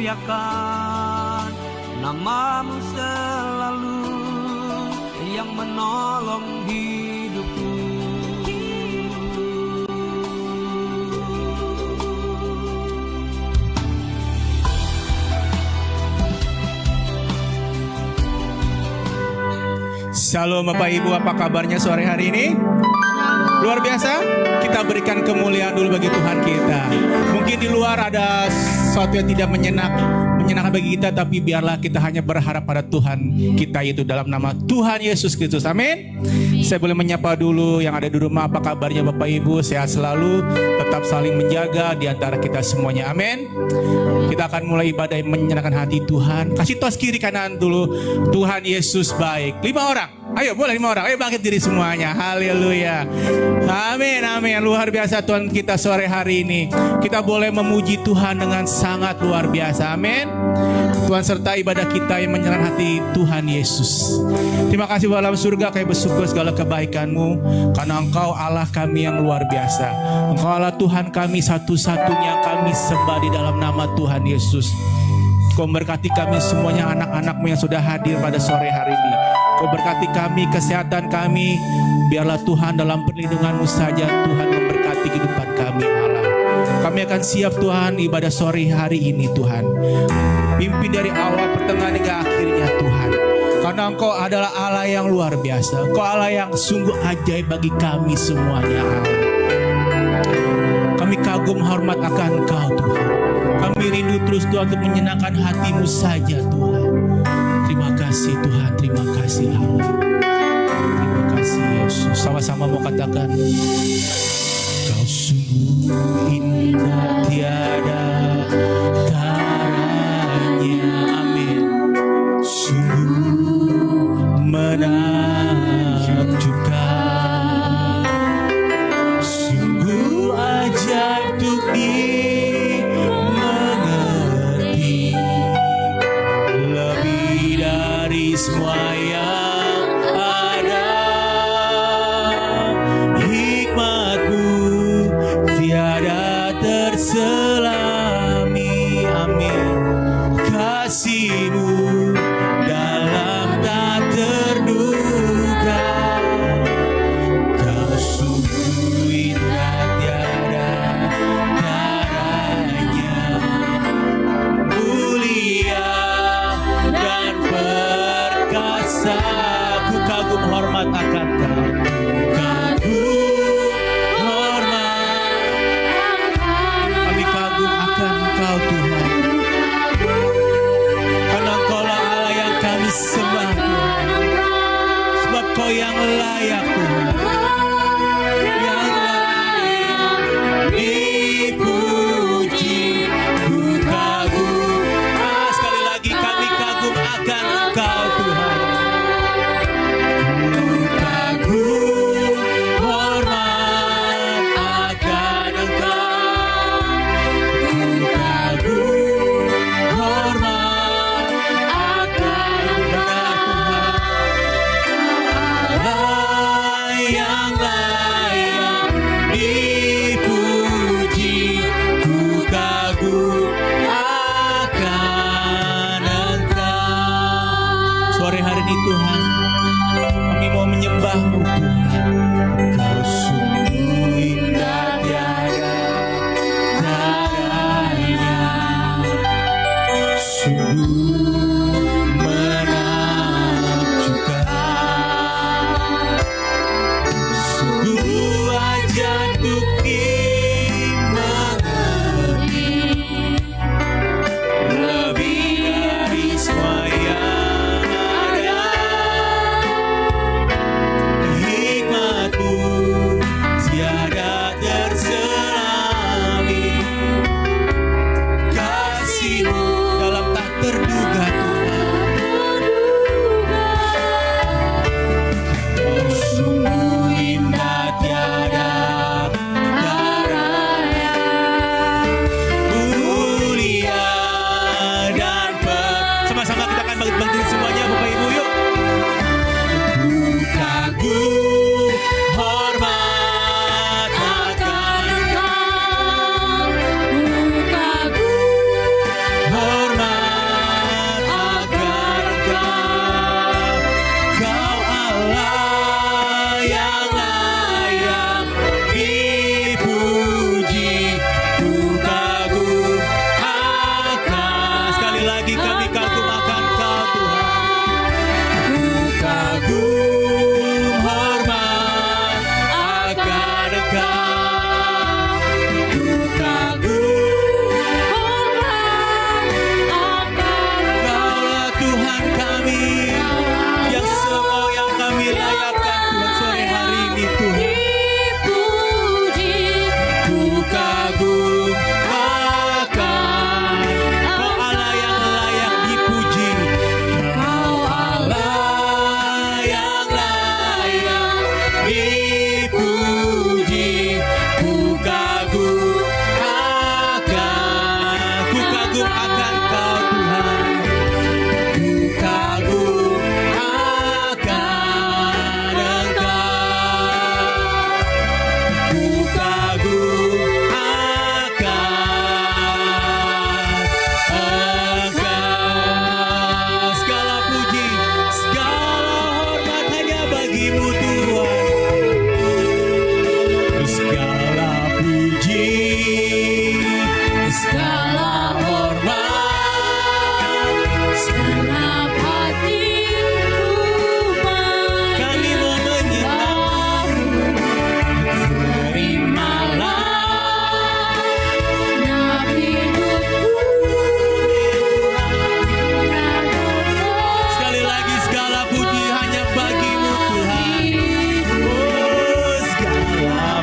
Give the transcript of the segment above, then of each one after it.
muliakan nama-Mu selalu yang menolong hidupku. Shalom Bapak Ibu, apa kabarnya sore hari ini? Luar biasa, kita berikan kemuliaan dulu bagi Tuhan kita. Mungkin di luar ada sesuatu yang tidak menyenangkan bagi kita, tapi biarlah kita hanya berharap pada Tuhan kita, yaitu dalam nama Tuhan Yesus Kristus. Amin. Saya boleh menyapa dulu yang ada di rumah, apa kabarnya Bapak Ibu? Sehat selalu, tetap saling menjaga di antara kita semuanya. Amin. Kita akan mulai ibadah yang menyenangkan hati Tuhan. Kasih tos kiri kanan dulu. Tuhan Yesus baik. 5 orang. Ayo boleh 5 orang. Ayo bangkit diri semuanya. Haleluya. Amin, amin. Luar biasa Tuhan kita sore hari ini. Kita boleh memuji Tuhan dengan sangat luar biasa. Amin. Tuhan sertai ibadah kita yang menyenangkan hati Tuhan Yesus. Terima kasih dalam surga, kami bersyukur segala kebaikan-Mu, karena Engkau Allah kami yang luar biasa. Engkau Allah Tuhan kami satu-satunya, kami sembah di dalam nama Tuhan Yesus. Kau berkati kami semuanya, anak-anak-Mu yang sudah hadir pada sore hari ini. Kau berkati kami, kesehatan kami. Biarlah Tuhan dalam perlindungan-Mu saja Tuhan memberkati kehidupan kami Allah. Kami akan siap Tuhan ibadah sore hari ini Tuhan. Pimpin dari awal pertengahan hingga akhirnya Tuhan. Karena Engkau adalah Allah yang luar biasa. Engkau Allah yang sungguh ajaib bagi kami semuanya Allah. Kami kagum hormat akan Engkau Tuhan. Kami rindu terus Tuhan untuk menyenangkan hati-Mu saja Tuhan. Terima kasih Tuhan, terima kasih Allah. Terima kasih Yesus. Sama-sama mau katakan, Kau sungguh indah tiada taranya. Amin. Sungguh menakjubkan, sungguh ajaib untuk dimengerti, lebih dari semua yang ada. Hikmat-Mu tiada tersentuh.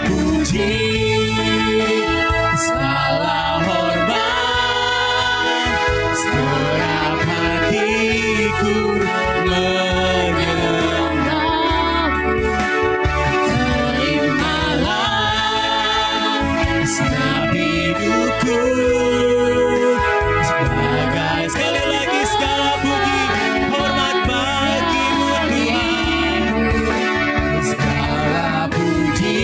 puji, segala hormat, segenap hatiku menyembah. Terimalah segenap hidupku sebagai, sekali lagi segala puji hormat bagimu Tuhan. Segala puji,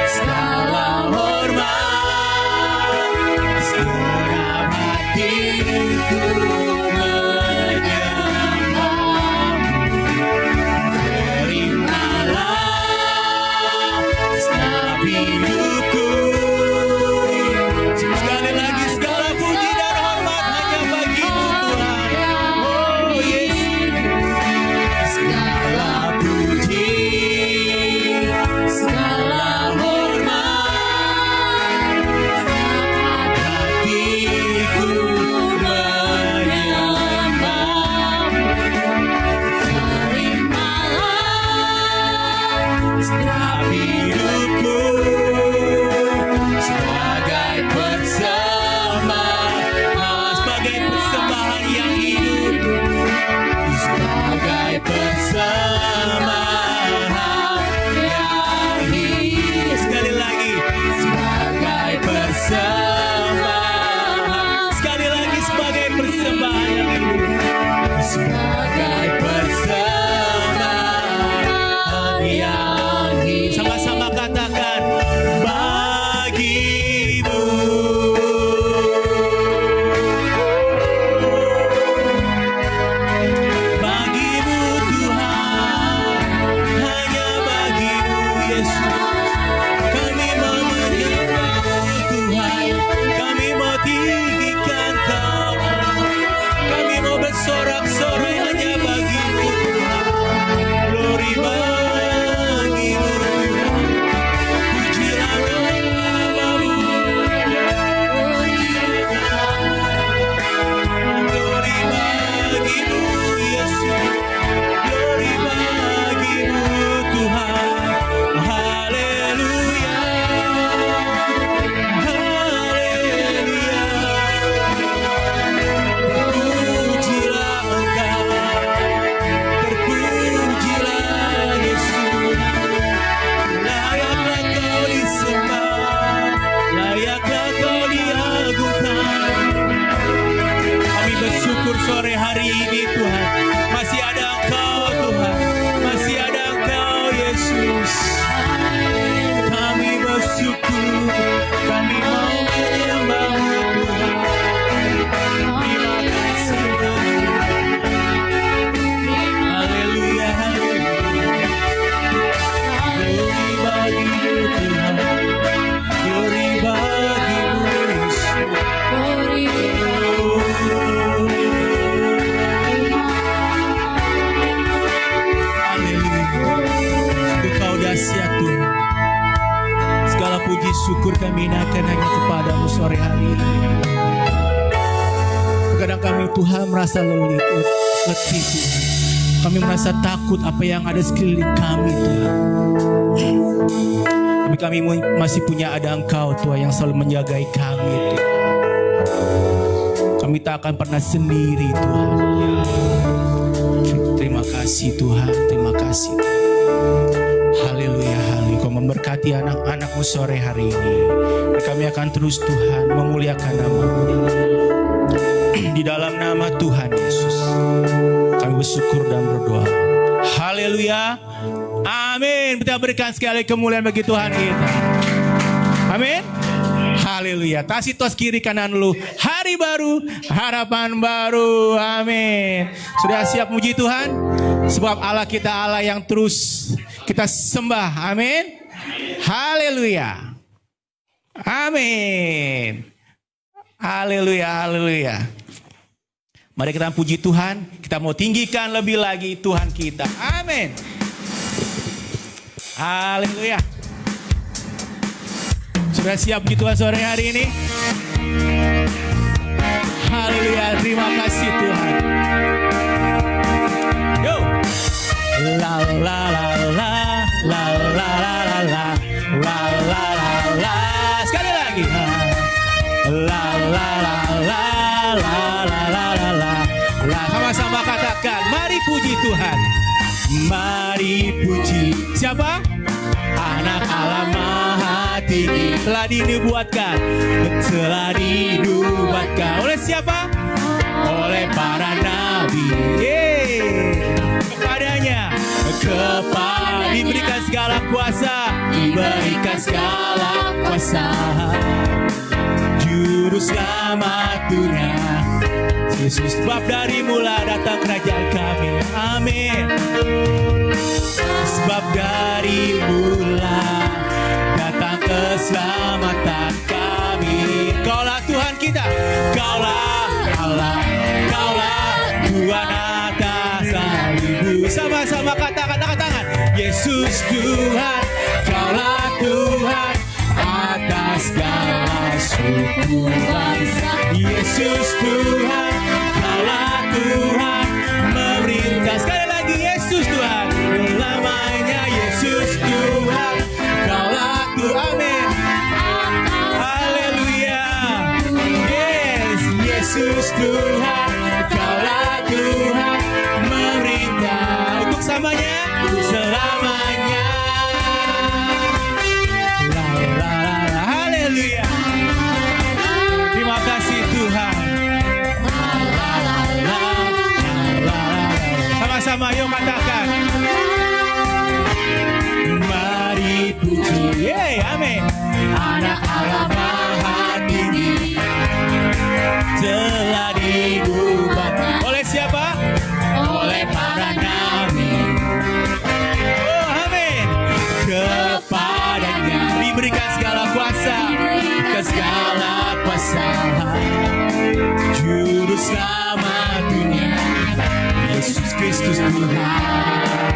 segala hormat, segenap hatiku menyembah. Terimalah segenap hidupku. Sekali lagi segala puji dan hormat hanya bagimu Tuhan. Oh Yesus. Segala puji, segala hormat, hatiku menyembah. Terimalah segenap hidupku sebagai persembahan, sebagai persembahan yang hidup, sebagai persembahan yang hidup. Sekali lagi, sebagai persembahan. Sekali lagi, sebagai persembahan yang hidup, sebagai persembahan yang hidup. Sama-sama katakan, bagimu. Bagimu Tuhan, hanya bagimu Yesus. Kami mau menyembah Tuhan, kami mau tinggikan Kau, kami mau bersorak-sorai hanya bagimu Tuhan. Glory bagimu Tuhan, pujilah namamu. Glory bagimu Yesus, glory bagimu Tuhan. Haleluya, haleluya. Terpujilah Engkau, terpujilah Yesus. Layaklah Kau disembah, layaklah Kau diagungkan. Kami bersyukur sore hari ini Tuhan, masih ada Engkau Tuhan, masih ada Engkau Yesus. Kami bersyukur, kami mau menyembah Tuhan. Terima kasih Tuhan. Haleluya, haleluya. Glory bagimu Tuhan, glory bagimu Yesus. Haleluya. Sungguh Kau dahsyat Tuhan. Segala puji syukur kami naikkan hanya kepadamu sore hari ini. Kadang kami Tuhan merasa letih Tuhan. Kami merasa takut apa yang ada sekeliling kami Tuhan. Tapi kami masih punya ada Engkau Tuhan yang selalu menjagai kami Tuhan. Kami tak akan pernah sendiri Tuhan. Terima kasih Tuhan, terima kasih. Haleluya, haleluya. Kau memberkati anak-anak-Mu sore hari ini. Dan kami akan terus Tuhan memuliakan nama-Mu. Di dalam nama Tuhan Yesus kami bersyukur dan berdoa. Haleluya, amin. Kita berikan sekali kemuliaan bagi Tuhan kita. Amin. Haleluya. Kasih tos kiri kanan lu. Hari baru, harapan baru. Amin. Sudah siap muji Tuhan? Sebab Allah kita Allah yang terus kita sembah. Amin. Haleluya. Amin. Haleluya, haleluya. Mari kita puji Tuhan. Kita mau tinggikan lebih lagi Tuhan kita. Amin. Haleluya. Sudah siap puji Tuhan sore hari ini? Haleluya. Terima kasih Tuhan. Yo. La la la la la la la la la. puji. Siapa? Anak Allah Maha Tinggi. Telah dinubuatkan oleh siapa? Oleh para nabi. Kepadanya diberikan segala kuasa, Juru selamat dunia Yesus. Sebab dari mula datang kerajaan kami. Amin. Sebab dari mula datang keselamatan kami. Kaulah Tuhan kita, Kaulah Allah, Kaulah Tuhan atas salib. Sama-sama katakan, angkat tangan. Yesus Tuhan, Kaulah Tuhan atas segala suku bangsa. Yesus Tuhan, Kaulah Tuhan memerintah. Sekali lagi, Yesus Tuhan selamanya. Yesus Tuhan, Kaulah Tuhan. Amin. Haleluya. Yes, Yesus Tuhan, Kaulah Tuhan memerintah untuk samanya selamanya. Haleluya. Terima kasih Tuhan. Sama-sama yuk katakan. Mari puji. Amin. Anak Allah Maha Tinggi telah dinubuatkan oleh siapa? Oleh para nabi. Oh, amin. Kepadanya diberikan segala kuasa, Juru selamat dunia Yesus Kristus Tuhan.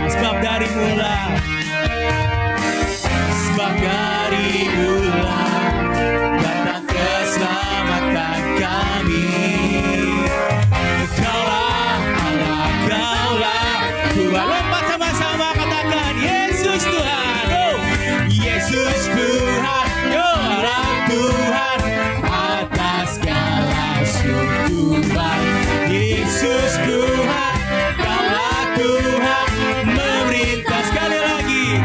Sebab dari mula datang keselamatan kami. Kaulah Allah, Kaulah Tuhan. Lompat sama-sama katakan Yesus Tuhan. Oh, Yesus Tuhan, Allah Tuhan atas segala suku bangsa. Yesus Tuhan, Kaulah Tuhan memerintah. Sekali lagi.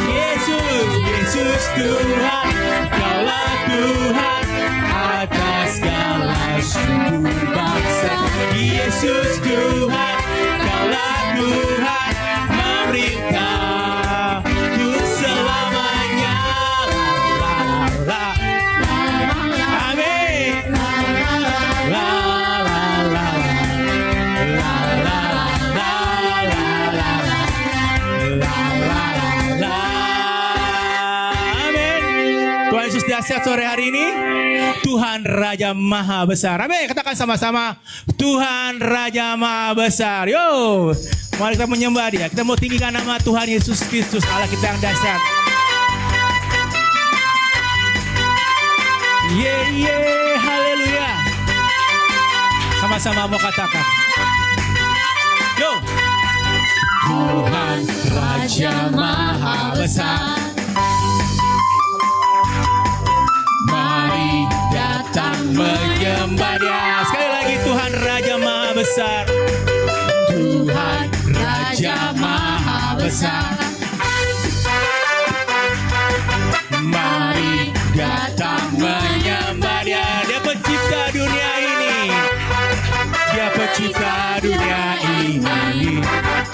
Yesus Tuhan, Kaulah Tuhan atas segala suku bangsa. Yesus Tuhan, Kaulah Tuhan memerintah untuk selamanya. Amin. Tuhan Yesus dahsyat sore hari ini. Tuhan Raja Maha Besar. Amin. Katakan sama-sama. Tuhan Raja Maha Besar. Yo, mari kita menyembah Dia. Kita mau tinggikan nama Tuhan Yesus Kristus, Allah kita yang dahsyat. Haleluya. Sama-sama mau katakan. Yo. Tuhan Raja Maha Besar. Mari datang menyembah Dia. Sekali lagi, Tuhan Raja Maha Besar. Tuhan Raja Maha Besar. Mari datang menyembah Dia. Dia pencipta dunia ini. Dia pencipta dunia ini.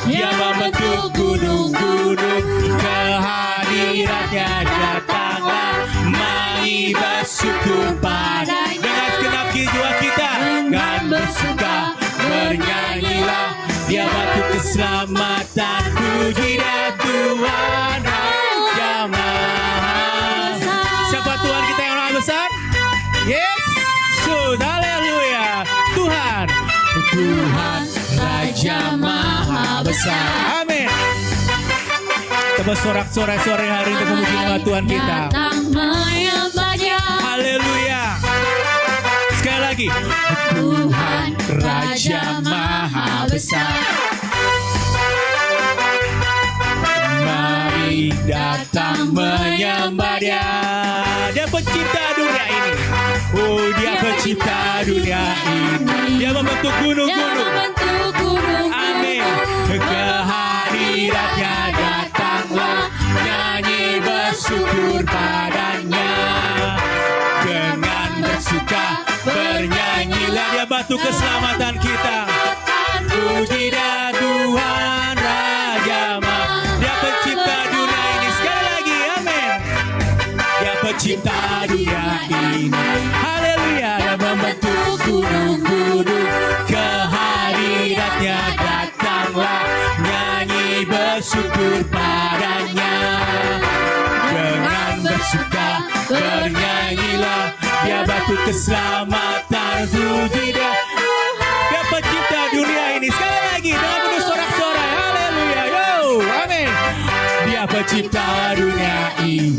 Dia membentuk gunung-gunung. Kehadirannya datanglah. Mari bersyukur padanya. Dengan segenap jiwa kita dan bersuka bernyanyilah. Dia batu keselamatan. Puji dia Tuhan Raja Maha. Siapa Tuhan kita yang maha besar? Yesus. Haleluya. Tuhan Raja Maha Besar. Amin. Kita bersorak-sorai sore hari untuk memuji nama Tuhan kita. Haleluya. Sekali lagi. Tuhan Raja Maha Besar. Mari datang menyembah Dia. Dia pencipta dunia ini. Oh, Dia pencipta dunia ini. Dia membentuk gunung-gunung. Amin. Kehadiran hadiratnya datanglah, nyanyi bersyukur padanya. Dengan bersuka bernyanyilah, dia batu keselamatan kita. Pujilah Tuhan Raja Ma, dia pencipta dunia ini. Sekali lagi, amin. Dia pencipta dunia ini, haleluya. Dia membentuk gunung-gunung, ke hadiratnya datanglah, nyanyi bersyukur padanya. Dengan bersuka bernyanyilah, dia batu keselamatan. Puji dia, dia pencipta dunia ini. Sekali lagi dengan penuh sorak-sorai, haleluya, yo, amin. Dia pencipta dunia ini,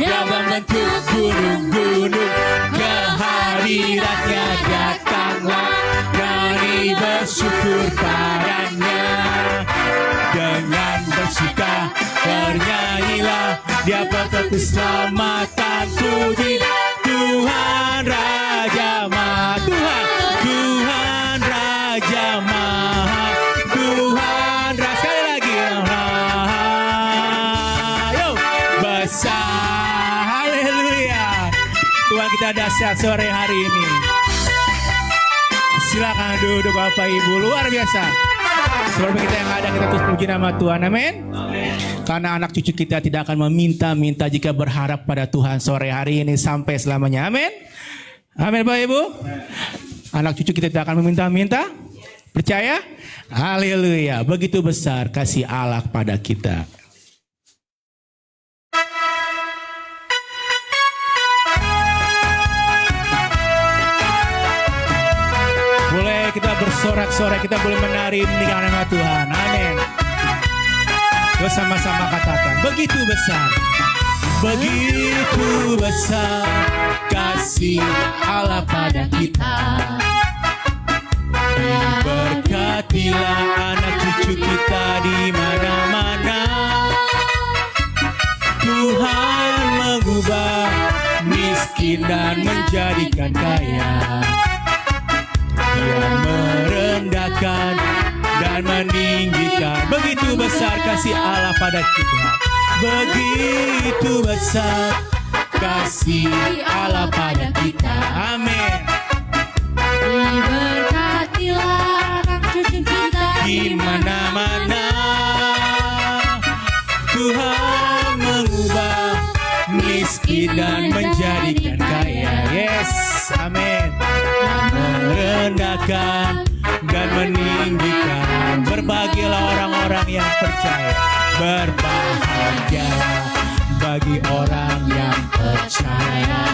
dia membentuk gunung-gunung, ke hadiratnya datanglah, nyanyi bersyukur padanya. Dengan bersuka bernyanyilah, dia batu keselamatan. Puji Tuhan Raja Maha, Tuhan Raja Maha, Tuhan Raja. Sekali lagi, yo, besar, haleluya. Tuhan kita dahsyat sore hari ini. Silakan duduk Bapak Ibu, luar biasa. Sebelum kita yang ada, kita terus puji nama Tuhan, amin. Karena anak cucu kita tidak akan meminta-minta jika berharap pada Tuhan sore hari ini sampai selamanya, amin. Amin Bapak Ibu. Anak cucu kita tidak akan meminta-minta, percaya? Haleluya, begitu besar kasih Allah pada kita. Boleh kita bersorak-sorai, kita boleh menari meninggalkan nama Tuhan. Amin. Bersama-sama katakan, begitu besar, begitu besar kasih Allah pada kita. Berkatilah anak cucu kita di mana-mana. Tuhan mengubah miskin dan menjadikan kaya. Dia merendahkan dan meninggikan. Begitu besar kasih Allah pada kita. Begitu besar kasih Allah pada kita. Amin. Diberkatilah anak cucu kita Di mana-mana Tuhan mengubah miskin dan menjadikan kaya. Yes, amin. Merendahkan dan meninggikan. Berbahagialah orang-orang yang percaya. Berbahagialah bagi orang yang percaya.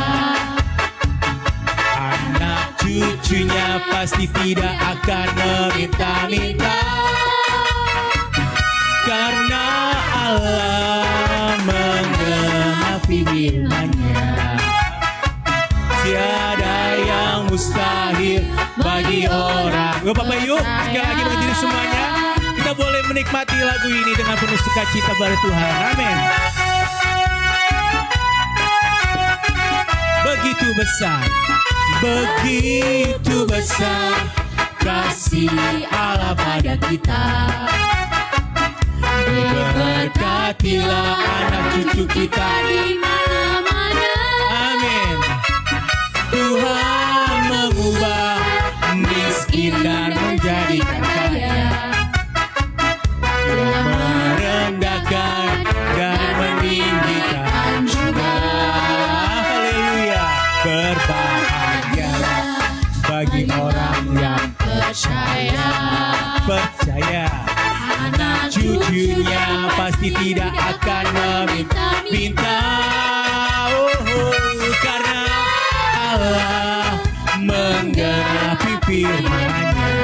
Anak cucunya pasti tidak akan meminta-minta, karena Allah menggenapi firman-Nya. Tiada yang mustahil bagi orang. Bapak Ibu, sekali lagi berdiri semuanya, kita boleh menikmati lagu ini dengan penuh sukacita pada Tuhan. Amin. Begitu besar, begitu besar kasih Allah pada kita. Diberkatilah anak cucu kita di mana-mana. Amin. Tuhan mengubah miskin dan menjadikan kaya. Dia merendahkan dan meninggikan juga. Haleluya. Berbahagialah bagi orang yang percaya. Percaya. Anak cucunya pasti tidak akan meminta-minta. Karena Allah menggenapi firman-Nya.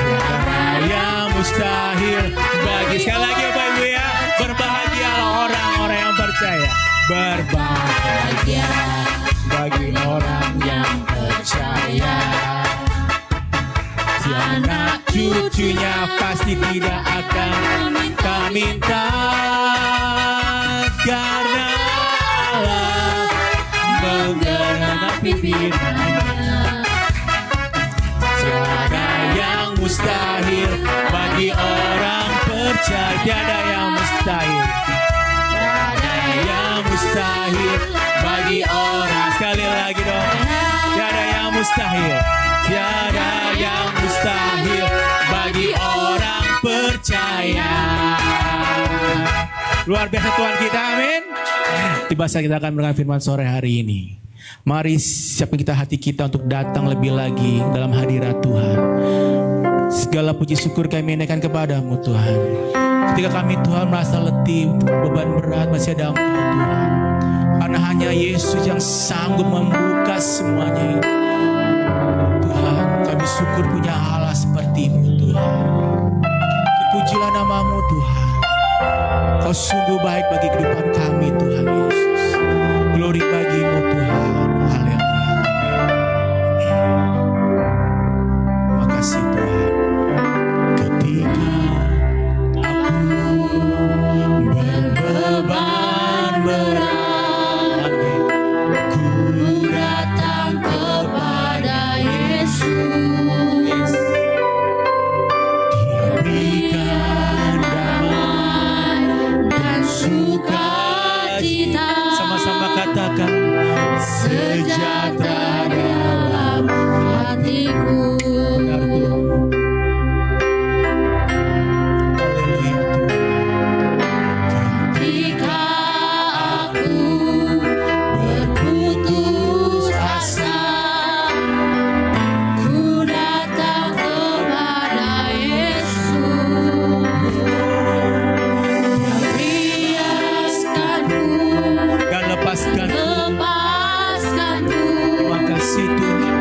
Tiada yang mustahil bagi, sekali lagi Bapak Ibu ya, berbahagialah orang-orang yang percaya. Berbahagia bagi orang yang percaya. Si anak cucunya pasti tidak akan meminta-minta, karena Allah menggenapi firman-Nya. Tiada yang mustahil bagi bagi orang percaya. Tiada yang mustahil, tiada yang mustahil bagi orang. Sekali lagi dong. Tiada yang mustahil, tiada yang mustahil bagi orang percaya. Luar biasa Tuhan kita, amin. Tiba saat kita akan mendengar firman sore hari ini. Mari siapkan kita hati kita untuk datang lebih lagi dalam hadirat Tuhan. Segala puji syukur kami naikkan kepadamu Tuhan. Ketika kami Tuhan merasa letih, beban berat masih ada Engkau Tuhan. Karena hanya Yesus yang sanggup membuka semuanya itu. Tuhan, kami syukur punya Allah seperti-Mu Tuhan. Terpujilah nama-Mu Tuhan. Kau sungguh baik bagi kehidupan kami Tuhan Yesus. Glory bagi-Mu Tuhan. Haleluya. Terima kasih Tuhan. Ketika aku berbeban berat, ku Datang kepada Yesus. Dia berikan damai Dan sukacita sama-sama katakan sejahtera dalam hatiku. benar Tuhan. Haleluya Tuhan. Ketika aku berputus asa, ku datang kepada Yesus. Dia riaskanku, Dan lepaskan. lepaskanku. Terima kasih Tuhan.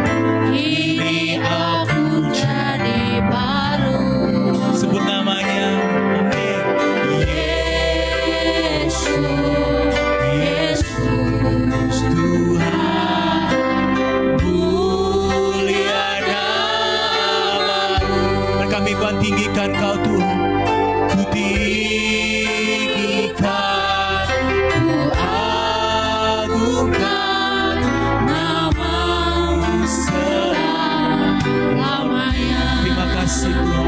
Kini aku jadi baru. Sebut namanya. Amin. Yesus, Yesus, Tuhan, mulia nama-Mu. Dan kami akan tinggikan Kau Tuhan. Ku tinggikan, ku agungkan nama-Mu selamanya. Terima kasih Tuhan.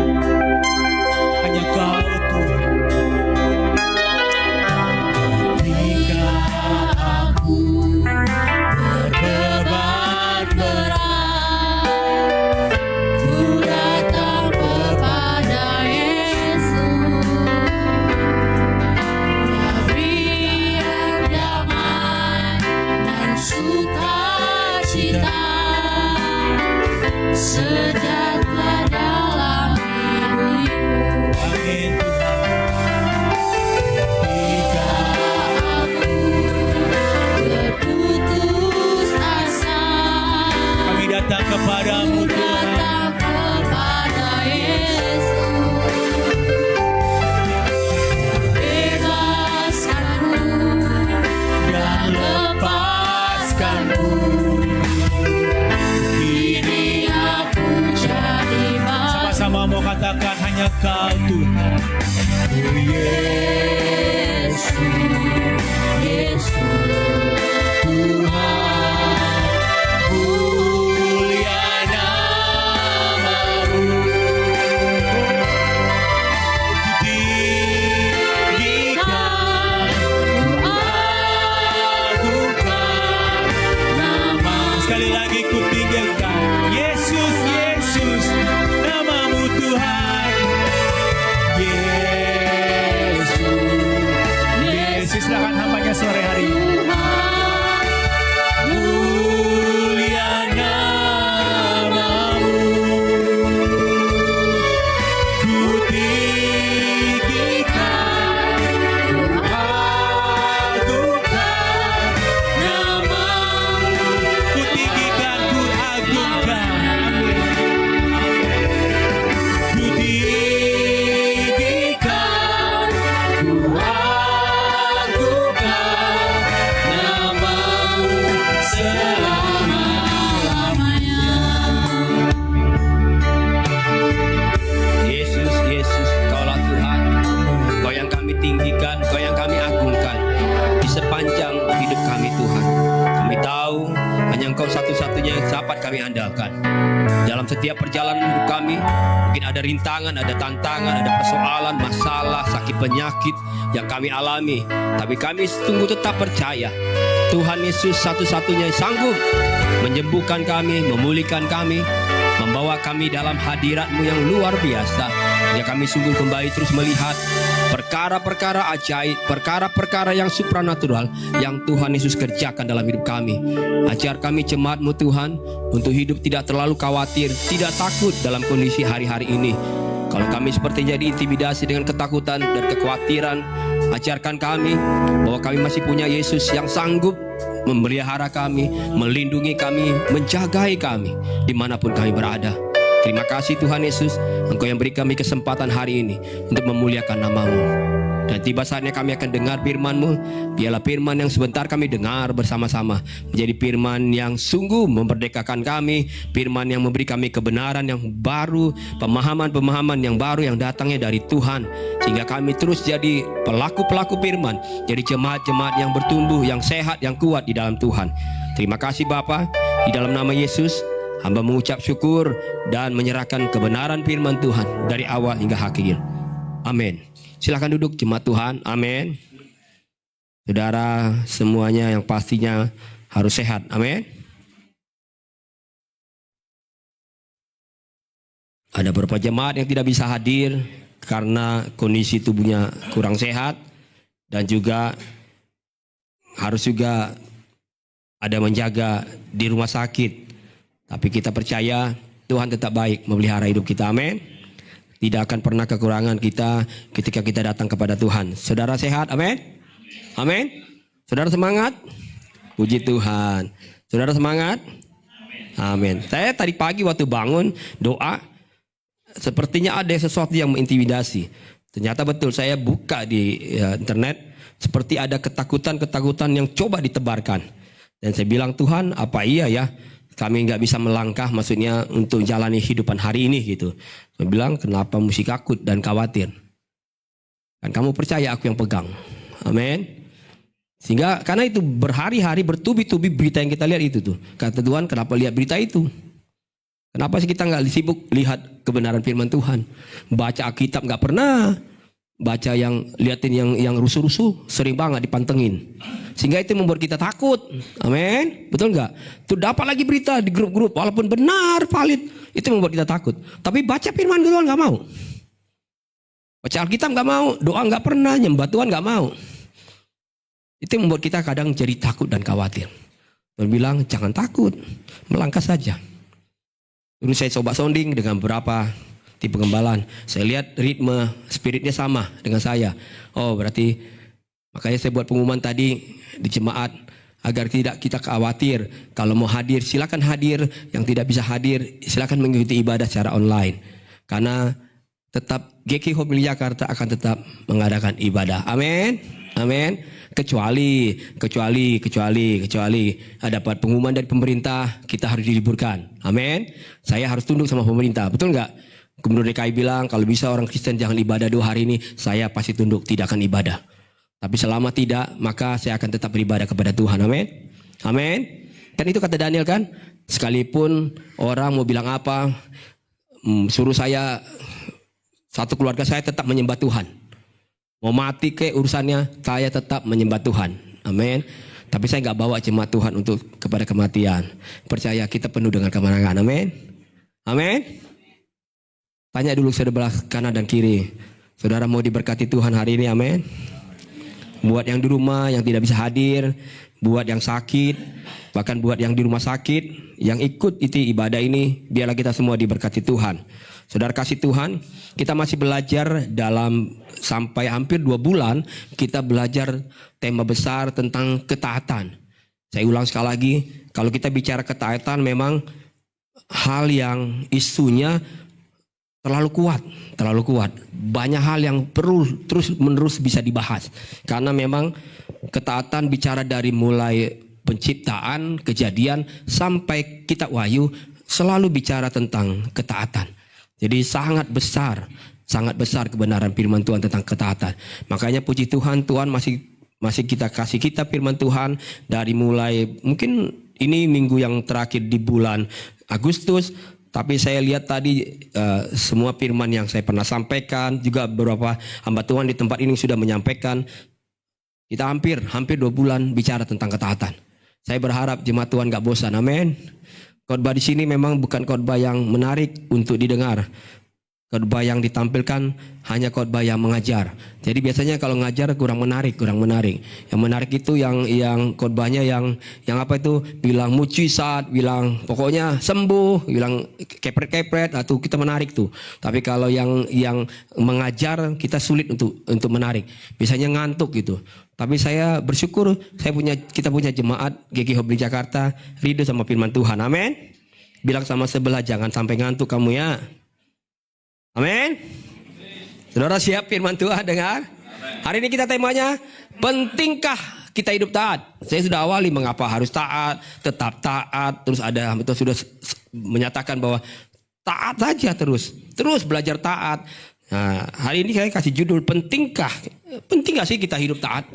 Hanya Kau Tuhan. Ketika Aku berbeban berat, ku datang kepada Yesus. Dia berikan damai dan sukacita, sejahtera dalam hidupku. Amin Tuhan. Ketika Aku berputus asa, kami datang kepadamu Tuhan. datang kepada Yesus. Bebaskanku Dan lepaskanku. Kini aku jadi baru. Sama-sama mau katakan hanya Kau Tuhan. Oh Yesus, Yesus, Tuhan, mulia nama-Mu. Ku tinggikan, ku agungkan nama-Mu. Sekali lagi ku tinggikan. Yesus, Yesus, nama-Mu Tuhan. Yesus, Yesus silakan hambanya sore hari ini. Mulia nama-Mu. Ku tinggikan, ku agungkan nama-Mu. Ku tinggikan, ku agungkan. Amin. Ku tinggikan, ku agungkan satu-satunya yang dapat kami andalkan. Dalam setiap perjalanan hidup kami, mungkin ada rintangan, ada tantangan, ada persoalan, masalah, sakit penyakit yang kami alami. Tapi kami tunggu tetap percaya Tuhan Yesus satu-satunya yang sanggup menyembuhkan kami, memulihkan kami, membawa kami dalam hadirat-Mu yang luar biasa. Ya, kami sungguh kembali terus melihat perkara-perkara ajaib, perkara-perkara yang supranatural yang Tuhan Yesus kerjakan dalam hidup kami. Ajar kami jemaat-Mu Tuhan untuk hidup tidak terlalu khawatir, tidak takut dalam kondisi hari-hari ini. Kalau kami sepertinya diintimidasi dengan ketakutan dan kekhawatiran, ajarkan kami bahwa kami masih punya Yesus yang sanggup memelihara kami, melindungi kami, menjagai kami dimanapun kami berada. Terima kasih Tuhan Yesus, Engkau yang beri kami kesempatan hari ini untuk memuliakan nama-Mu. Dan tiba saatnya kami akan dengar firman-Mu. Biarlah firman yang sebentar kami dengar bersama-sama menjadi firman yang sungguh memerdekakan kami, firman yang memberi kami kebenaran yang baru, pemahaman-pemahaman yang baru yang datangnya dari Tuhan, sehingga kami terus jadi pelaku-pelaku firman, jadi jemaat-jemaat yang bertumbuh, yang sehat, yang kuat di dalam Tuhan. Terima kasih Bapa, di dalam nama Yesus hamba mengucap syukur dan menyerahkan kebenaran firman Tuhan dari awal hingga akhir. Amin. Silakan duduk jemaat Tuhan. Amin. Saudara semuanya yang pastinya harus sehat. Amin. Ada beberapa jemaat yang tidak bisa hadir karena kondisi tubuhnya kurang sehat, dan juga harus juga ada menjaga di rumah sakit. Tapi kita percaya Tuhan tetap baik memelihara hidup kita. Amin. Tidak akan pernah kekurangan kita ketika kita datang kepada Tuhan. Saudara sehat? Amin. Amin. Saudara semangat? Puji Tuhan. Saudara semangat? Amin. Saya tadi pagi waktu bangun doa, sepertinya ada sesuatu yang mengintimidasi. Ternyata betul, saya buka di internet, seperti ada ketakutan-ketakutan yang coba ditebarkan. Dan saya bilang, Tuhan, apa iya ya kami nggak bisa melangkah, maksudnya untuk jalani hidupan hari ini gitu. Saya bilang, kenapa mesti takut dan khawatir? Kan kamu percaya aku yang pegang. Amin. Sehingga karena itu berhari-hari bertubi-tubi berita yang kita lihat itu tuh. Kata Tuhan, kenapa lihat berita itu? Kenapa sih kita nggak sibuk lihat kebenaran firman Tuhan? Baca Alkitab nggak pernah. Baca liatin yang rusuh-rusuh, sering banget dipantengin. Sehingga itu membuat kita takut. Amin. Betul nggak? Tuh dapat lagi berita di grup-grup, walaupun benar, valid, itu membuat kita takut. Tapi baca firman Tuhan nggak mau. Baca Alkitab nggak mau, doa nggak pernah, nyembah Tuhan nggak mau. Itu membuat kita kadang jadi takut dan khawatir. Tuhan bilang, jangan takut, melangkah saja. Dulu saya coba sounding dengan beberapa tipe penggembalaan. Saya lihat ritme spiritnya sama dengan saya. Oh, berarti makanya saya buat pengumuman tadi di jemaat agar tidak kita khawatir. Kalau mau hadir silakan hadir, yang tidak bisa hadir silakan mengikuti ibadah secara online. Karena tetap GK Hope Jakarta akan tetap mengadakan ibadah. Amin. Amin. Kecuali dapat pengumuman dari pemerintah kita harus diliburkan. Amin. Saya harus tunduk sama pemerintah. Betul nggak? Gubernur DKI bilang kalau bisa orang Kristen jangan ibadah 2 hari ini, saya pasti tunduk, tidak akan ibadah. Tapi selama tidak, maka saya akan tetap beribadah kepada Tuhan. Amin. Amin. Kan itu kata Daniel kan, sekalipun orang mau bilang apa, suruh saya, satu keluarga saya tetap menyembah Tuhan. Mau mati ke urusannya, saya tetap menyembah Tuhan. Amin. Tapi saya nggak bawa jemaat Tuhan untuk kepada kematian. Percaya kita penuh dengan kemenangan. Amin. Amin. Tanya dulu sebelah kanan dan kiri. Saudara mau diberkati Tuhan hari ini, amin. Buat yang di rumah yang tidak bisa hadir, buat yang sakit, bahkan buat yang di rumah sakit, yang ikut itu ibadah ini, biarlah kita semua diberkati Tuhan. Saudara kasih Tuhan, kita masih belajar dalam sampai hampir 2 bulan, kita belajar tema besar tentang ketaatan. Saya ulang sekali lagi, kalau kita bicara ketaatan memang hal yang isunya terlalu kuat. Banyak hal yang perlu terus-menerus bisa dibahas. Karena memang ketaatan bicara dari mulai penciptaan, kejadian, sampai kitab Wahyu selalu bicara tentang ketaatan. Jadi sangat besar kebenaran firman Tuhan tentang ketaatan. Makanya puji Tuhan, Tuhan masih kita kasih kita firman Tuhan dari mulai mungkin ini minggu yang terakhir di bulan Agustus. Tapi saya lihat tadi semua firman yang saya pernah sampaikan, juga beberapa hamba Tuhan di tempat ini sudah menyampaikan. Kita hampir 2 bulan bicara tentang ketaatan. Saya berharap jemaat Tuhan gak bosan, amin. Khotbah di sini memang bukan khotbah yang menarik untuk didengar. Khotbah yang ditampilkan hanya khotbah yang mengajar. Jadi biasanya kalau ngajar kurang menarik. Yang menarik itu yang khotbahnya yang apa itu, bilang mujizat, bilang pokoknya sembuh, bilang kepret-kepret, atau kita menarik tuh. Tapi kalau yang mengajar kita sulit untuk menarik. Biasanya ngantuk gitu. Tapi saya bersyukur kita punya jemaat GG Hobli Jakarta rindu sama firman Tuhan. Amin. Bilang sama sebelah, jangan sampai ngantuk kamu ya. Amin. Saudara siap firman Tuhan dengar? Hari ini kita temanya, pentingkah kita hidup taat? Saya sudah awali mengapa harus taat, tetap taat. Terus ada betul sudah menyatakan bahwa taat saja terus belajar taat. Nah, hari ini saya kasih judul, penting gak sih kita hidup taat?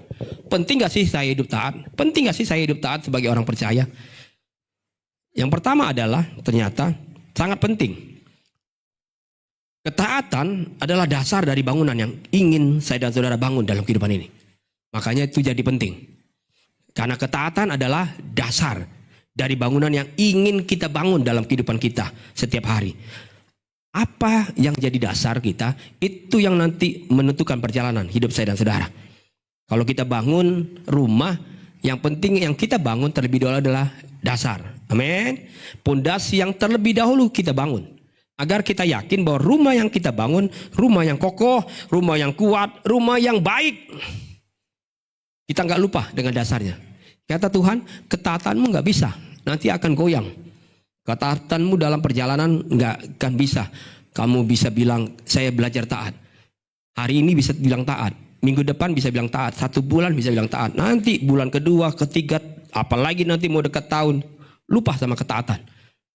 Penting gak sih saya hidup taat? Penting gak sih saya hidup taat sebagai orang percaya? Yang pertama adalah ternyata sangat penting. Ketaatan adalah dasar dari bangunan yang ingin saya dan saudara bangun dalam kehidupan ini. Makanya itu jadi penting. Karena ketaatan adalah dasar dari bangunan yang ingin kita bangun dalam kehidupan kita setiap hari. Apa yang jadi dasar kita, itu yang nanti menentukan perjalanan hidup saya dan saudara. Kalau kita bangun rumah, yang penting yang kita bangun terlebih dahulu adalah dasar. Amin. Pondasi yang terlebih dahulu kita bangun. Agar kita yakin bahwa rumah yang kita bangun, rumah yang kokoh, rumah yang kuat, rumah yang baik. Kita nggak lupa dengan dasarnya. Kata Tuhan, ketaatanmu nggak bisa, nanti akan goyang. Ketaatanmu dalam perjalanan nggak akan bisa. Kamu bisa bilang, saya belajar taat. Hari ini bisa bilang taat. Minggu depan bisa bilang taat. 1 bulan bisa bilang taat. Nanti bulan kedua, ketiga, apalagi nanti mau dekat tahun, lupa sama ketaatan.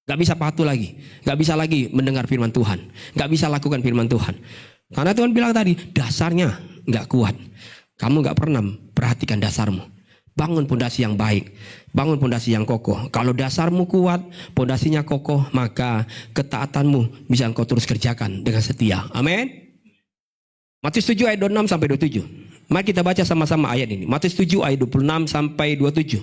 Gak bisa patuh lagi. Gak bisa lagi mendengar firman Tuhan. Gak bisa lakukan firman Tuhan. Karena Tuhan bilang tadi, dasarnya gak kuat. Kamu gak pernah perhatikan dasarmu. Bangun pondasi yang baik. Bangun pondasi yang kokoh. Kalau dasarmu kuat, pondasinya kokoh, maka ketaatanmu bisa engkau terus kerjakan dengan setia. Amin. Matius 7 ayat 26 sampai 27. Mari kita baca sama-sama ayat ini. Matius 7 ayat 26 sampai 27.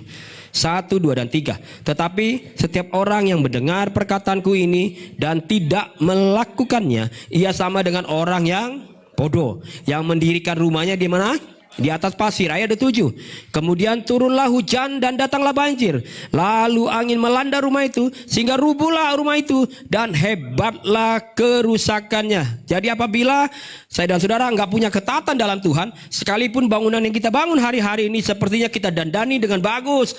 1, 2, dan 3. Tetapi setiap orang yang mendengar perkataanku ini dan tidak melakukannya, ia sama dengan orang yang bodoh, yang mendirikan rumahnya di mana? Di atas pasir. Ayat 7. Kemudian turunlah hujan dan datanglah banjir. Lalu angin melanda rumah itu, sehingga rubuhlah rumah itu, dan hebatlah kerusakannya. Jadi apabila saya dan saudara nggak punya ketaatan dalam Tuhan, sekalipun bangunan yang kita bangun hari-hari ini sepertinya kita dandani dengan bagus,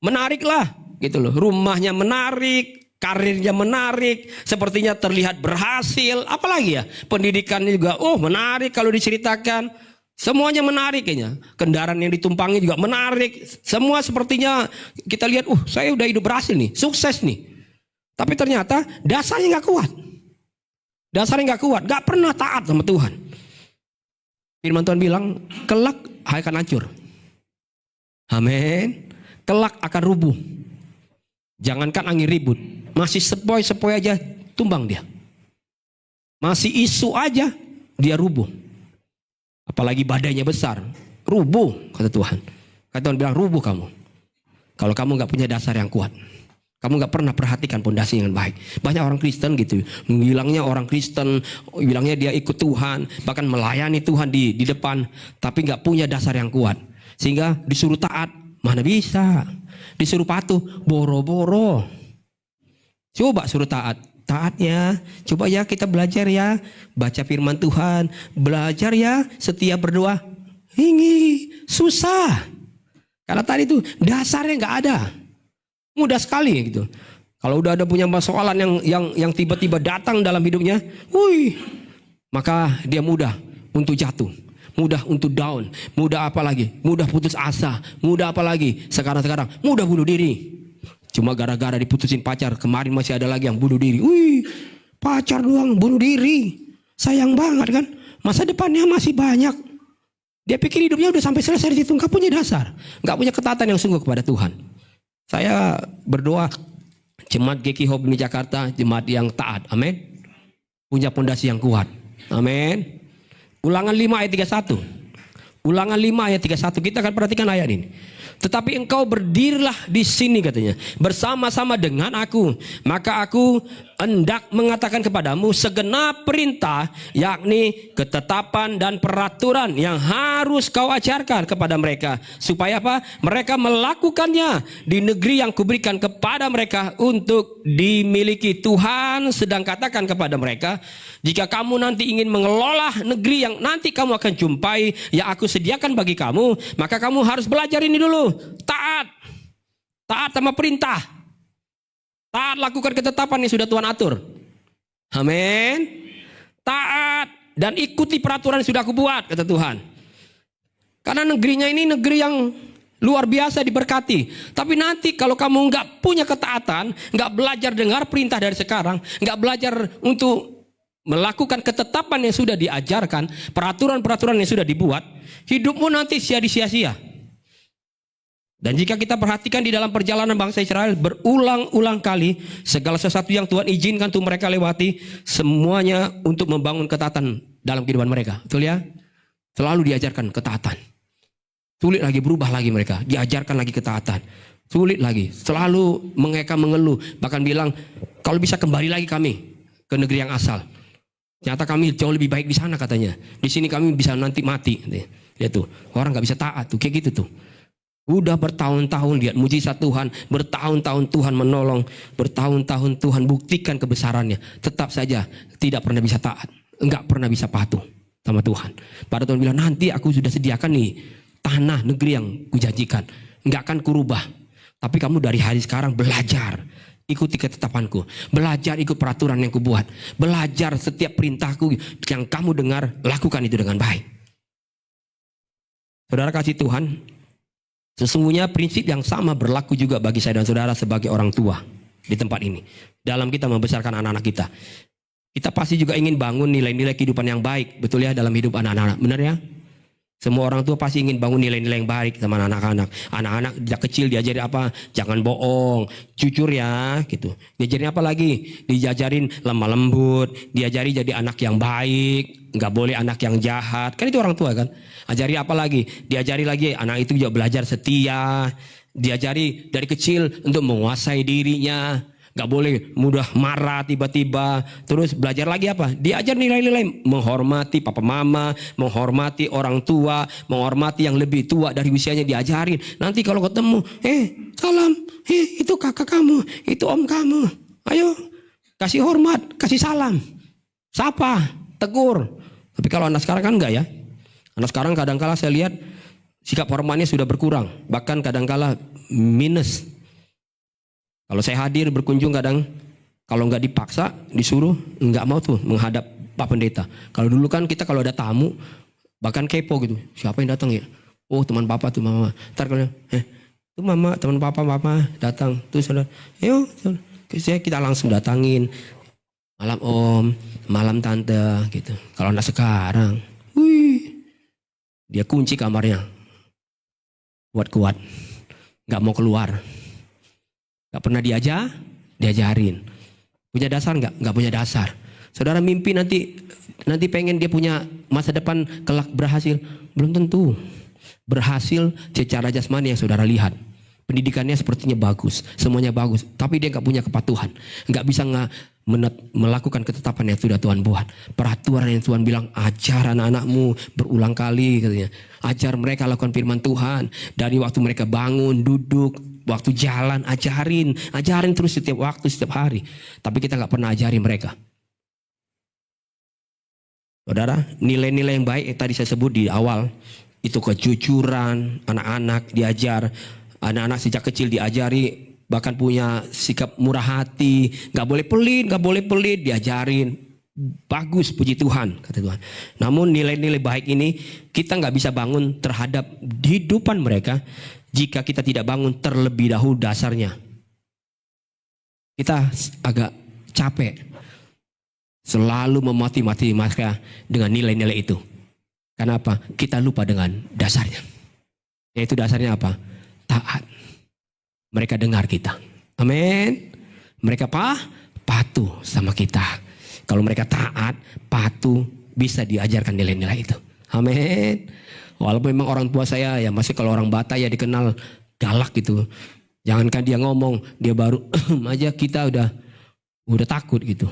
menariklah gitu loh. Rumahnya menarik, karirnya menarik, sepertinya terlihat berhasil. Apalagi ya, pendidikannya juga menarik kalau diceritakan. Semuanya menarik kayaknya. Kendaraan yang ditumpangi juga menarik. Semua sepertinya kita lihat, saya udah hidup berhasil nih, sukses nih. Tapi ternyata dasarnya nggak kuat. Dasarnya nggak kuat, nggak pernah taat sama Tuhan. Firman Tuhan bilang, kelak akan hancur. Amin. Kelak akan rubuh. Jangankan angin ribut, masih sepoi-sepoi aja tumbang dia. Masih isu aja dia rubuh. Apalagi badainya besar, rubuh kata Tuhan. Kata Tuhan bilang, rubuh kamu. Kalau kamu gak punya dasar yang kuat. Kamu gak pernah perhatikan pondasi yang baik. Banyak orang Kristen gitu, bilangnya orang Kristen, bilangnya dia ikut Tuhan, bahkan melayani Tuhan di depan, tapi gak punya dasar yang kuat. Sehingga disuruh taat, mana bisa. Disuruh patuh, boro-boro. Coba suruh taat. Taatnya, coba ya kita belajar ya, baca firman Tuhan, belajar ya, setia berdoa. Ini susah. Karena tadi itu dasarnya nggak ada, mudah sekali gitu. Kalau udah ada punya persoalan yang tiba-tiba datang dalam hidupnya, maka dia mudah untuk jatuh, mudah untuk down, mudah apa lagi, mudah putus asa, mudah apa lagi, sekarang mudah bunuh diri. Cuma gara-gara diputusin pacar, kemarin masih ada lagi yang bunuh diri. Pacar doang bunuh diri. Sayang banget kan. Masa depannya masih banyak. Dia pikir hidupnya udah sampai selesai di situ. Gak punya dasar. Gak punya ketaatan yang sungguh kepada Tuhan. Saya berdoa jemaat GKI Hope di Jakarta, jemaat yang taat. Amin. Punya pondasi yang kuat. Amin. Ulangan 5 ayat 31. Ulangan 5 ayat 31. Kita akan perhatikan ayat ini. Tetapi engkau berdirilah di sini katanya, bersama-sama dengan aku. Maka aku hendak mengatakan kepadamu segenap perintah, yakni ketetapan dan peraturan yang harus kau ajarkan kepada mereka. Supaya apa? Mereka melakukannya di negeri yang kuberikan kepada mereka untuk dimiliki. Tuhan sedang katakan kepada mereka, jika kamu nanti ingin mengelola negeri yang nanti kamu akan jumpai, yang aku sediakan bagi kamu, maka kamu harus belajar ini dulu. Taat. Taat sama perintah. Taat lakukan ketetapan yang sudah Tuhan atur. Amin. Taat dan ikuti peraturan yang sudah aku buat, kata Tuhan. Karena negerinya ini negeri yang luar biasa diberkati. Tapi nanti kalau kamu nggak punya ketaatan, nggak belajar dengar perintah dari sekarang, nggak belajar untuk melakukan ketetapan yang sudah diajarkan, peraturan-peraturan yang sudah dibuat, hidupmu nanti sia-sia. Dan jika kita perhatikan di dalam perjalanan bangsa Israel, berulang-ulang kali segala sesuatu yang Tuhan izinkan untuk mereka lewati, semuanya untuk membangun ketaatan dalam kehidupan mereka. Betul ya? Selalu diajarkan ketaatan. Sulit lagi, berubah lagi mereka, diajarkan lagi ketaatan. Sulit lagi, selalu mengeka mengeluh, bahkan bilang kalau bisa kembali lagi kami ke negeri yang asal. Ternyata kami jauh lebih baik di sana katanya. Di sini kami bisa nanti mati. Ya tuh, orang nggak bisa taat tuh, kayak gitu tuh. Udah bertahun-tahun lihat mujizat Tuhan, bertahun-tahun Tuhan menolong, bertahun-tahun Tuhan buktikan kebesarannya, tetap saja tidak pernah bisa taat, enggak pernah bisa patuh sama Tuhan. Pada Tuhan bilang, nanti aku sudah sediakan nih tanah negeri yang kujanjikan, enggak akan kurubah. Tapi kamu dari hari sekarang belajar, ikuti ketetapanku, belajar ikut peraturan yang kubuat, belajar setiap perintahku yang kamu dengar, lakukan itu dengan baik. Saudara kasih Tuhan, sesungguhnya prinsip yang sama berlaku juga bagi saya dan saudara sebagai orang tua di tempat ini. Dalam kita membesarkan anak-anak kita. Kita pasti juga ingin bangun nilai-nilai kehidupan yang baik. Betul ya, dalam hidup anak-anak. Benar ya? Semua orang tua pasti ingin bangun nilai-nilai yang baik sama anak-anak. Anak-anak sejak kecil diajari apa? Jangan bohong, jujur ya, gitu. Diajarin apa lagi? Diajarin lemah lembut, diajari jadi anak yang baik, nggak boleh anak yang jahat. Kan itu orang tua kan? Ajari apa lagi? Diajari lagi anak itu juga belajar setia. Diajari dari kecil untuk menguasai dirinya. Gak boleh mudah marah tiba-tiba. Terus belajar lagi apa? Diajar nilai-nilai menghormati papa mama, menghormati orang tua, menghormati yang lebih tua dari usianya, diajarin. Nanti kalau ketemu, salam, itu kakak kamu, itu om kamu. Ayo, kasih hormat, kasih salam. Sapa, tegur. Tapi kalau anak sekarang kan enggak ya. Anak sekarang kadang-kala saya lihat sikap hormatnya sudah berkurang. Bahkan kadang-kala minus. Kalau saya hadir berkunjung kadang, kalau nggak dipaksa, disuruh, nggak mau tuh menghadap Pak Pendeta. Kalau dulu kan kita kalau ada tamu, bahkan kepo gitu. Siapa yang datang ya? Oh teman papa tuh mama. Ntar kalau, itu mama, teman papa datang. Tuh saudara, ayo, kita langsung datangin. Malam om, malam tante gitu. Kalau anak sekarang, dia kunci kamarnya. Kuat-kuat, nggak mau keluar. Gak pernah diajarin. Punya dasar nggak? Nggak punya dasar. Saudara mimpi nanti pengen dia punya masa depan kelak berhasil. Belum tentu. Berhasil secara jasmani yang saudara lihat. Pendidikannya sepertinya bagus. Semuanya bagus. Tapi dia nggak punya kepatuhan. Nggak bisa melakukan ketetapan yang sudah Tuhan buat. Peraturan yang Tuhan bilang, ajar anak-anakmu berulang kali katanya. Ajar mereka lakukan firman Tuhan. Dari waktu mereka bangun, duduk, waktu jalan, ajarin terus setiap waktu, setiap hari. Tapi kita nggak pernah ajari mereka. Saudara, nilai-nilai yang baik yang tadi saya sebut di awal, itu kejujuran, anak-anak diajar, anak-anak sejak kecil diajari, bahkan punya sikap murah hati, nggak boleh pelit, diajarin. Bagus, puji Tuhan, kata Tuhan. Namun nilai-nilai baik ini kita nggak bisa bangun terhadap kehidupan mereka jika kita tidak bangun terlebih dahulu dasarnya. Kita agak capek selalu memotivasi mereka dengan nilai-nilai itu. Kenapa? Kita lupa dengan dasarnya. Yaitu dasarnya apa? Taat. mereka dengar kita. Amin. Mereka patuh sama kita. Kalau mereka taat, patuh, bisa diajarkan nilai-nilai itu. Amin. Walaupun memang orang tua saya ya masih, kalau orang Batak ya dikenal galak gitu. Jangankan dia ngomong, dia baru aja kita udah takut gitu.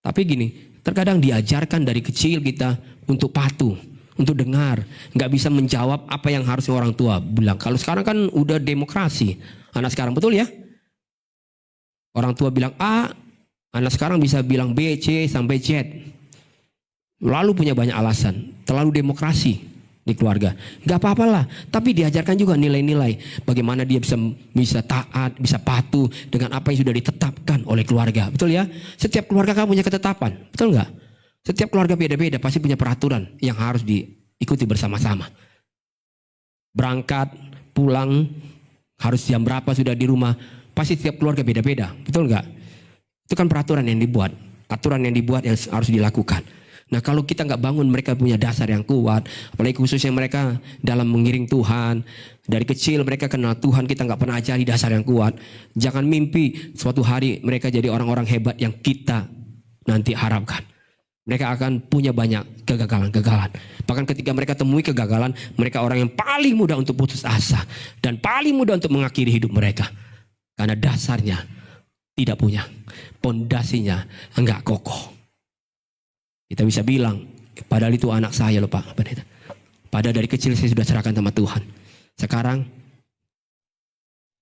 Tapi gini, terkadang diajarkan dari kecil kita untuk patuh, untuk dengar, nggak bisa menjawab apa yang harusnya orang tua bilang. Kalau sekarang kan udah demokrasi, anak sekarang betul ya. Orang tua bilang A, anak sekarang bisa bilang B, C sampai Z. Lalu punya banyak alasan, terlalu demokrasi di keluarga. Gak apa-apalah, tapi diajarkan juga nilai-nilai. Bagaimana dia bisa taat, bisa patuh dengan apa yang sudah ditetapkan oleh keluarga. Betul ya? Setiap keluarga kan punya ketetapan. Betul nggak? Setiap keluarga beda-beda, pasti punya peraturan yang harus diikuti bersama-sama. Berangkat, pulang, harus jam berapa sudah di rumah. Pasti setiap keluarga beda-beda. Betul nggak? Itu kan peraturan yang dibuat. Aturan yang dibuat yang harus dilakukan. Nah kalau kita nggak bangun mereka punya dasar yang kuat, apalagi khususnya mereka dalam mengiring Tuhan, dari kecil mereka kenal Tuhan, kita nggak pernah ajari dasar yang kuat. Jangan mimpi suatu hari mereka jadi orang-orang hebat yang kita nanti harapkan. Mereka akan punya banyak kegagalan-kegagalan. Bahkan ketika mereka temui kegagalan, mereka orang yang paling mudah untuk putus asa dan paling mudah untuk mengakhiri hidup mereka. Karena dasarnya tidak punya, pondasinya enggak kokoh. Kita bisa bilang, padahal itu anak saya loh Pak. Padahal dari kecil saya sudah serahkan sama Tuhan.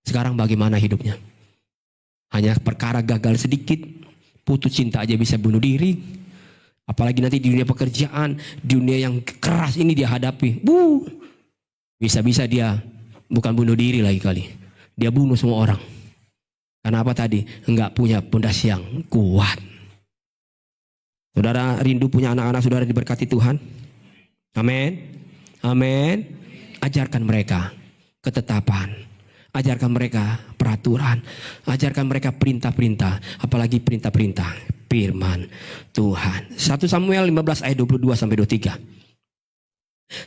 Sekarang bagaimana hidupnya? Hanya perkara gagal sedikit, putus cinta aja bisa bunuh diri. Apalagi nanti di dunia pekerjaan, dunia yang keras ini dia hadapi. Bisa-bisa dia bukan bunuh diri lagi kali. Dia bunuh semua orang. Karena apa tadi? Enggak punya pondasi yang kuat. Saudara rindu punya anak-anak saudara diberkati Tuhan? Amin. Amin. Ajarkan mereka ketetapan. Ajarkan mereka peraturan. Ajarkan mereka perintah-perintah. Apalagi perintah-perintah firman Tuhan. 1 Samuel 15 ayat 22 sampai 23.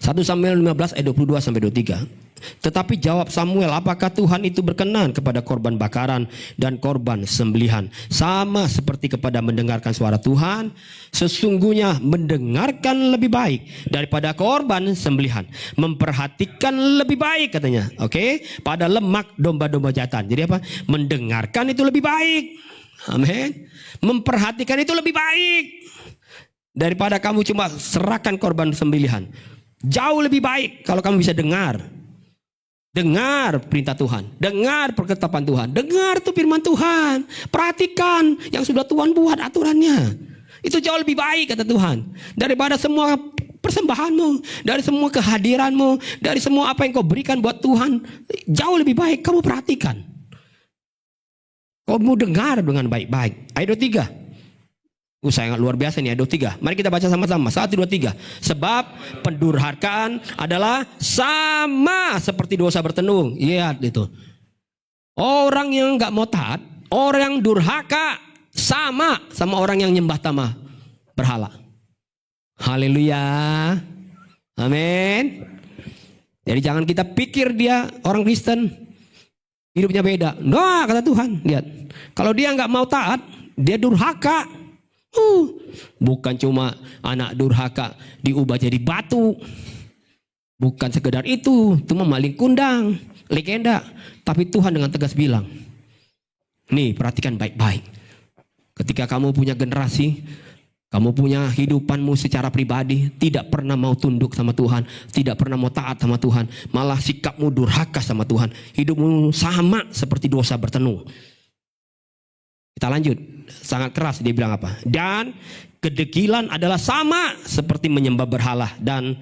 1 Samuel 15 ayat 22 sampai 23. Tetapi jawab Samuel, apakah Tuhan itu berkenan kepada korban bakaran dan korban sembelihan sama seperti kepada mendengarkan suara Tuhan? Sesungguhnya mendengarkan lebih baik daripada korban sembelihan, memperhatikan lebih baik katanya. Oke, pada lemak domba-domba jantan. Jadi apa? Mendengarkan itu lebih baik. Amin. Memperhatikan itu lebih baik daripada kamu cuma serahkan korban sembelihan. Jauh lebih baik kalau kamu bisa dengar perintah Tuhan, dengar perketapan Tuhan, dengar tuh firman Tuhan, perhatikan yang sudah Tuhan buat aturannya. Itu jauh lebih baik kata Tuhan daripada semua persembahanmu, dari semua kehadiranmu, dari semua apa yang kau berikan buat Tuhan. Jauh lebih baik kamu perhatikan, kamu dengar dengan baik-baik. Ayat 23. Sangat luar biasa nih, ayat 23. Mari kita baca sama-sama. 1, 2, 3. Sebab pendurhakaan adalah sama seperti dosa bertenung. Lihat itu. Orang yang nggak mau taat, orang yang durhaka sama orang yang nyembah tama berhala. Haleluya. Amin. Jadi jangan kita pikir dia orang Kristen hidupnya beda. Nah, kata Tuhan, lihat. Kalau dia nggak mau taat, dia durhaka. Bukan cuma anak durhaka diubah jadi batu. Bukan sekedar itu mah maling kundang, legenda. Tapi Tuhan dengan tegas bilang, nih perhatikan baik-baik. Ketika kamu punya generasi, kamu punya hidupanmu secara pribadi, tidak pernah mau tunduk sama Tuhan, tidak pernah mau taat sama Tuhan, malah sikapmu durhaka sama Tuhan, hidupmu sama seperti dosa bertenung. Kita lanjut, sangat keras dia bilang apa? Dan kedegilan adalah sama seperti menyembah berhala dan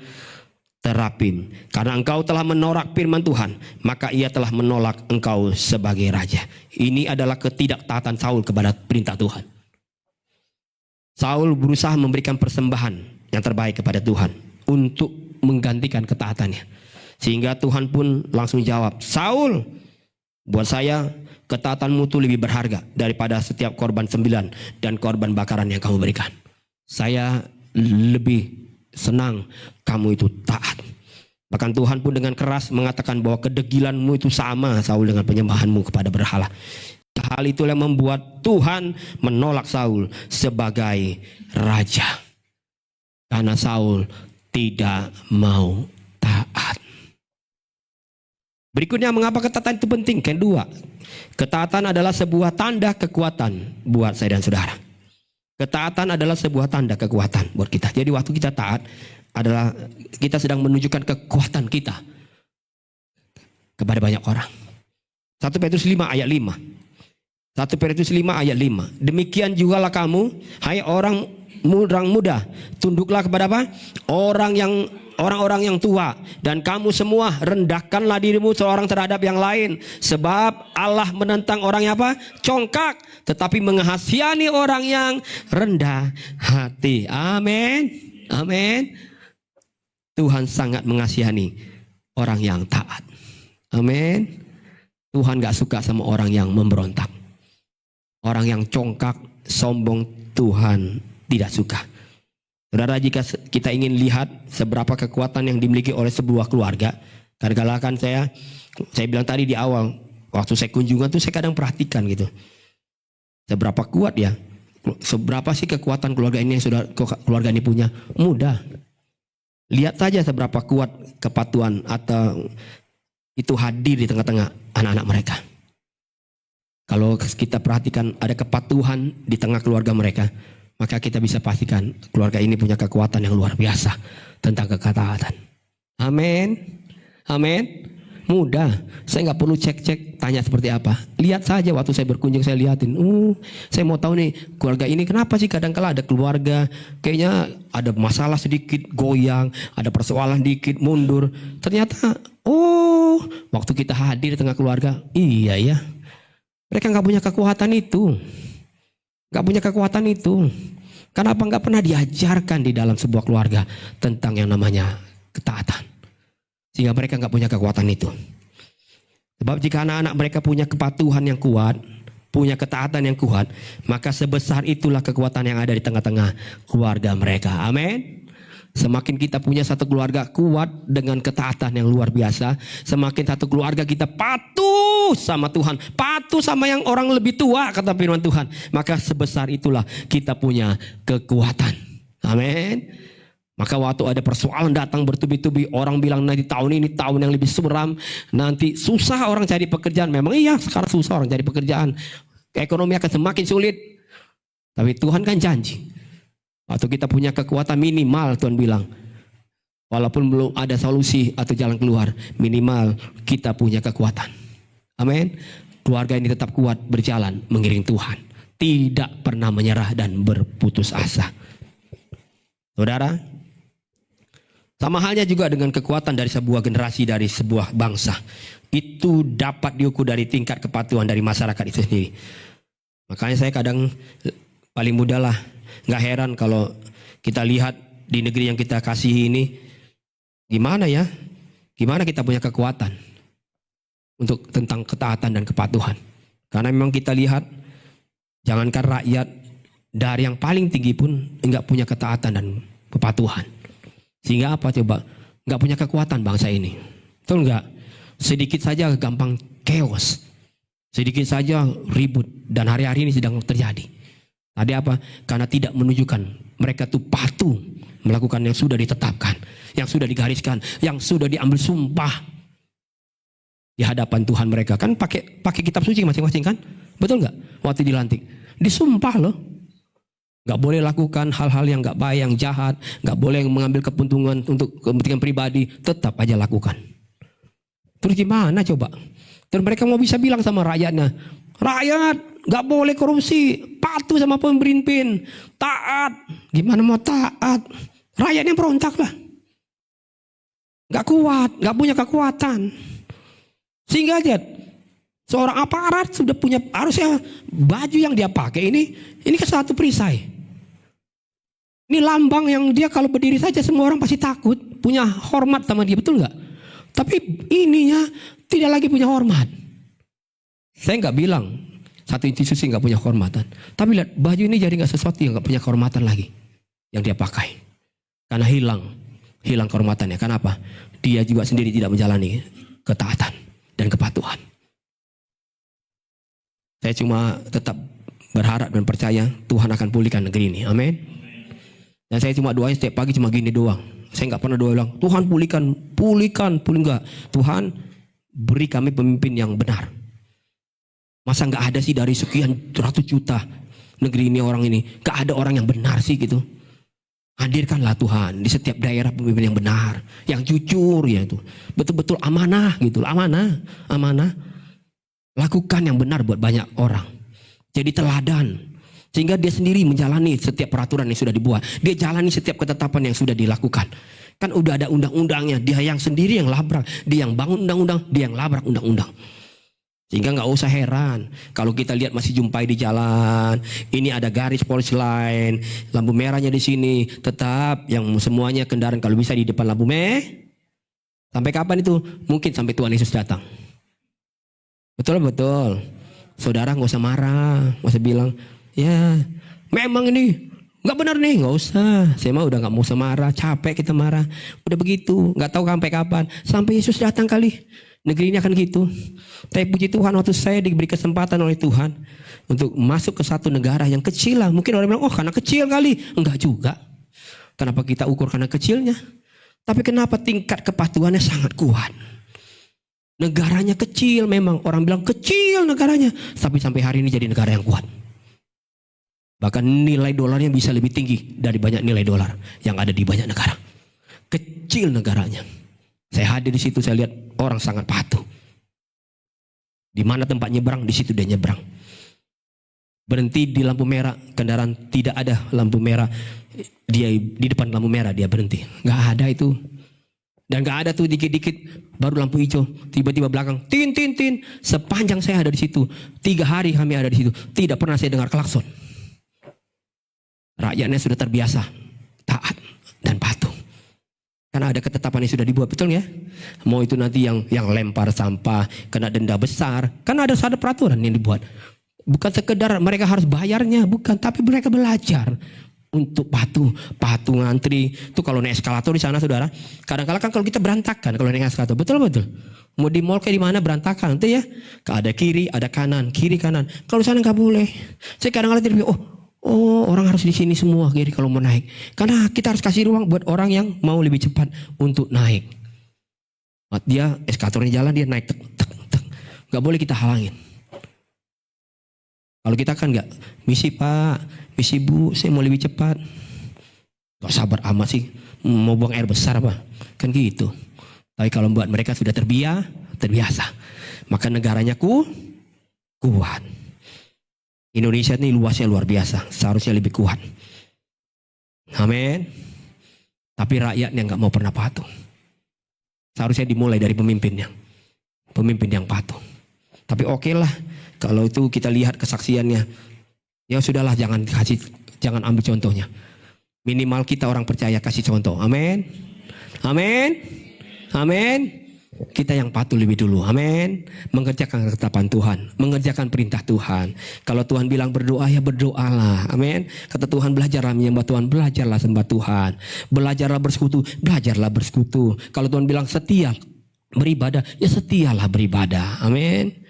terapim. Karena engkau telah menolak firman Tuhan, maka ia telah menolak engkau sebagai raja. Ini adalah ketidaktaatan Saul kepada perintah Tuhan. Saul berusaha memberikan persembahan yang terbaik kepada Tuhan untuk menggantikan ketaatannya. Sehingga Tuhan pun langsung jawab, Saul, buat saya ketaatanmu itu lebih berharga daripada setiap korban sembilan dan korban bakaran yang kamu berikan. Saya lebih senang kamu itu taat. Bahkan Tuhan pun dengan keras mengatakan bahwa kedegilanmu itu sama Saul dengan penyembahanmu kepada berhala. Hal itulah yang membuat Tuhan menolak Saul sebagai raja. Karena Saul tidak mau taat. Berikutnya, mengapa ketaatan itu penting? Kedua, ketaatan adalah sebuah tanda kekuatan buat saya dan saudara. Ketaatan adalah sebuah tanda kekuatan buat kita. Jadi waktu kita taat adalah kita sedang menunjukkan kekuatan kita kepada banyak orang. 1 Petrus 5 ayat 5. 1 Petrus 5 ayat 5. Demikian jugalah kamu, hai orang muda, tunduklah kepada apa? Orang-orang yang tua, dan kamu semua rendahkanlah dirimu seorang terhadap yang lain, sebab Allah menentang orang yang apa? Congkak, tetapi mengasihani orang yang rendah hati. Amin. Amin. Tuhan sangat mengasihani orang yang taat. Amin. Tuhan gak suka sama orang yang memberontak. Orang yang congkak, sombong, Tuhan tidak suka. Saudara, jika kita ingin lihat seberapa kekuatan yang dimiliki oleh sebuah keluarga, kadang-kadang kan saya bilang tadi di awal, waktu saya kunjungan tuh saya kadang perhatikan gitu. Seberapa kuat ya, seberapa sih kekuatan keluarga ini yang keluarga ini punya? Mudah. Lihat saja seberapa kuat kepatuhan atau itu hadir di tengah-tengah anak-anak mereka. Kalau kita perhatikan ada kepatuhan di tengah keluarga mereka, maka kita bisa pastikan keluarga ini punya kekuatan yang luar biasa tentang ketaatan. Amin. Amin. Mudah. Saya nggak perlu cek-cek tanya seperti apa. Lihat saja waktu saya berkunjung, saya lihatin. Saya mau tahu nih keluarga ini kenapa sih kadang-kala ada keluarga kayaknya ada masalah sedikit goyang, ada persoalan dikit mundur. Ternyata waktu kita hadir di tengah keluarga, iya ya. Mereka nggak punya kekuatan itu. Nggak punya kekuatan itu. Kenapa nggak pernah diajarkan di dalam sebuah keluarga tentang yang namanya ketaatan. Sehingga mereka nggak punya kekuatan itu. Sebab jika anak-anak mereka punya kepatuhan yang kuat, punya ketaatan yang kuat, maka sebesar itulah kekuatan yang ada di tengah-tengah keluarga mereka. Amin. Semakin kita punya satu keluarga kuat dengan ketaatan yang luar biasa, semakin satu keluarga kita patuh sama Tuhan, patuh sama yang orang lebih tua, kata firman Tuhan, maka sebesar itulah kita punya kekuatan. Amin. Maka waktu ada persoalan datang bertubi-tubi, orang bilang nanti tahun ini tahun yang lebih suram, nanti susah orang cari pekerjaan. Memang iya, sekarang susah orang cari pekerjaan, ekonomi akan semakin sulit. Tapi Tuhan kan janji, waktu kita punya kekuatan minimal, Tuhan bilang, walaupun belum ada solusi atau jalan keluar, minimal kita punya kekuatan. Amin. Keluarga ini tetap kuat berjalan mengiring Tuhan, tidak pernah menyerah dan berputus asa. Saudara, sama halnya juga dengan kekuatan dari sebuah generasi, dari sebuah bangsa, itu dapat diukur dari tingkat kepatuhan dari masyarakat itu sendiri. Makanya saya kadang paling mudah lah, nggak heran kalau kita lihat di negeri yang kita kasihi ini, gimana kita punya kekuatan untuk tentang ketaatan dan kepatuhan. Karena memang kita lihat, jangankan rakyat dari yang paling tinggi pun nggak punya ketaatan dan kepatuhan. Sehingga apa coba? Nggak punya kekuatan bangsa ini. Betul nggak? Sedikit saja gampang chaos, sedikit saja ribut, dan hari-hari ini sedang terjadi. Tadi apa? Karena tidak menunjukkan mereka tuh patuh melakukan yang sudah ditetapkan, yang sudah digariskan, yang sudah diambil sumpah di hadapan Tuhan mereka. Kan pakai kitab suci masing-masing kan? Betul nggak? Waktu dilantik, disumpah loh. Nggak boleh lakukan hal-hal yang nggak baik, yang jahat. Nggak boleh mengambil keuntungan untuk kepentingan pribadi. Tetap aja lakukan. Terus gimana coba? Terus mereka mau bisa bilang sama rakyatnya, rakyat nggak boleh korupsi, patuh sama pemimpin, taat. Gimana mau taat? Rakyatnya berontak lah. Nggak kuat, nggak punya kekuatan. Sehingga lihat, seorang aparat sudah punya, harusnya baju yang dia pakai ini kan satu perisai. Ini lambang yang dia kalau berdiri saja semua orang pasti takut, punya hormat sama dia, betul nggak? Tapi ininya tidak lagi punya hormat. Saya nggak bilang satu institusi nggak punya kehormatan, tapi lihat baju ini jadi nggak sesuatu yang nggak punya kehormatan lagi yang dia pakai, karena hilang kehormatannya. Kenapa? Dia juga sendiri tidak menjalani ketaatan dan kepatuhan. Saya cuma tetap berharap dan percaya Tuhan akan pulihkan negeri ini. Amin. Dan saya cuma doain setiap pagi cuma gini doang. Saya nggak pernah doa bilang, Tuhan pulih enggak. Tuhan beri kami pemimpin yang benar. Masa nggak ada sih dari sekian ratus juta negeri ini orang ini, nggak ada orang yang benar sih gitu. Hadirkanlah Tuhan di setiap daerah pemimpin yang benar, yang jujur ya itu, betul-betul amanah gitu, amanah. Lakukan yang benar buat banyak orang. Jadi teladan. Sehingga dia sendiri menjalani setiap peraturan yang sudah dibuat. Dia jalani setiap ketetapan yang sudah dilakukan. Kan udah ada undang-undangnya. Dia yang sendiri yang labrak. Dia yang bangun undang-undang. Dia yang labrak undang-undang. Sehingga nggak usah heran. Kalau kita lihat masih jumpai di jalan. Ini ada garis polisi line. Lampu merahnya di sini. Tetap yang semuanya kendaraan kalau bisa di depan lampu merah. Sampai kapan itu? Mungkin sampai Tuhan Yesus datang. Betul. Saudara nggak usah marah. Nggak usah bilang. Ya, memang ini nggak benar nih, nggak usah. Saya mah udah nggak mau marah, capek kita marah. Udah begitu, nggak tahu sampai kapan. Sampai Yesus datang kali, negeri ini akan gitu. Tapi puji Tuhan waktu saya diberi kesempatan oleh Tuhan untuk masuk ke satu negara yang kecil lah. Mungkin orang bilang, oh karena kecil kali. Enggak juga. Kenapa kita ukur karena kecilnya? Tapi kenapa tingkat kepatuhannya sangat kuat? Negaranya kecil memang. Orang bilang kecil negaranya. Tapi sampai hari ini jadi negara yang kuat. Bahkan nilai dolarnya bisa lebih tinggi dari banyak nilai dolar yang ada di banyak negara. Kecil negaranya. Saya hadir di situ, saya lihat orang sangat patuh. Di mana tempat nyebrang, di situ dia nyebrang. Berhenti di lampu merah, kendaraan tidak ada lampu merah, dia di depan lampu merah dia berhenti. Nggak ada itu. Dan nggak ada tuh dikit-dikit baru lampu hijau, tiba-tiba belakang tin. Sepanjang saya ada di situ, 3 hari kami ada di situ, tidak pernah saya dengar klakson. Rakyatnya sudah terbiasa taat dan patuh. Karena ada ketetapan yang sudah dibuat, betul ya? Mau itu nanti yang lempar sampah kena denda besar, karena ada peraturan yang dibuat. Bukan sekedar mereka harus bayarnya, bukan, tapi mereka belajar untuk patuh ngantri. Itu kalau naik eskalator di sana saudara, kadang-kadang kan kalau kita berantakan kalau naik eskalator, betul. Mau di mall kayak di mana berantakan, itu ya. Ada kiri, ada kanan, kiri kanan. Kalau di sana nggak boleh. Saya kadang-kadang terpikir, Oh, orang harus di sini semua kiri kalau mau naik. Karena kita harus kasih ruang buat orang yang mau lebih cepat untuk naik. Dia eskalatornya jalan, dia naik tek. Gak boleh kita halangin. Kalau kita kan gak, misi Pak, misi Bu, saya mau lebih cepat. Gak sabar amat sih, mau buang air besar apa? Kan gitu. Tapi kalau buat mereka sudah terbiasa. Maka negaranya kuat. Indonesia ini luasnya luar biasa, seharusnya lebih kuat. Amin. Tapi rakyatnya nggak mau pernah patuh. Seharusnya dimulai dari pemimpinnya, pemimpin yang patuh. Tapi oke lah, kalau itu kita lihat kesaksiannya, ya sudahlah, jangan ambil contohnya. Minimal kita orang percaya kasih contoh. Amin. Kita yang patuh lebih dulu. Amin. Mengerjakan ketetapan Tuhan. Mengerjakan perintah Tuhan. Kalau Tuhan bilang berdoa, ya berdoalah. Amin. Kata Tuhan, belajarlah menyembah Tuhan. Belajarlah sembah Tuhan. Belajarlah bersekutu. Belajarlah bersekutu. Kalau Tuhan bilang setia beribadah, ya setialah beribadah. Amin.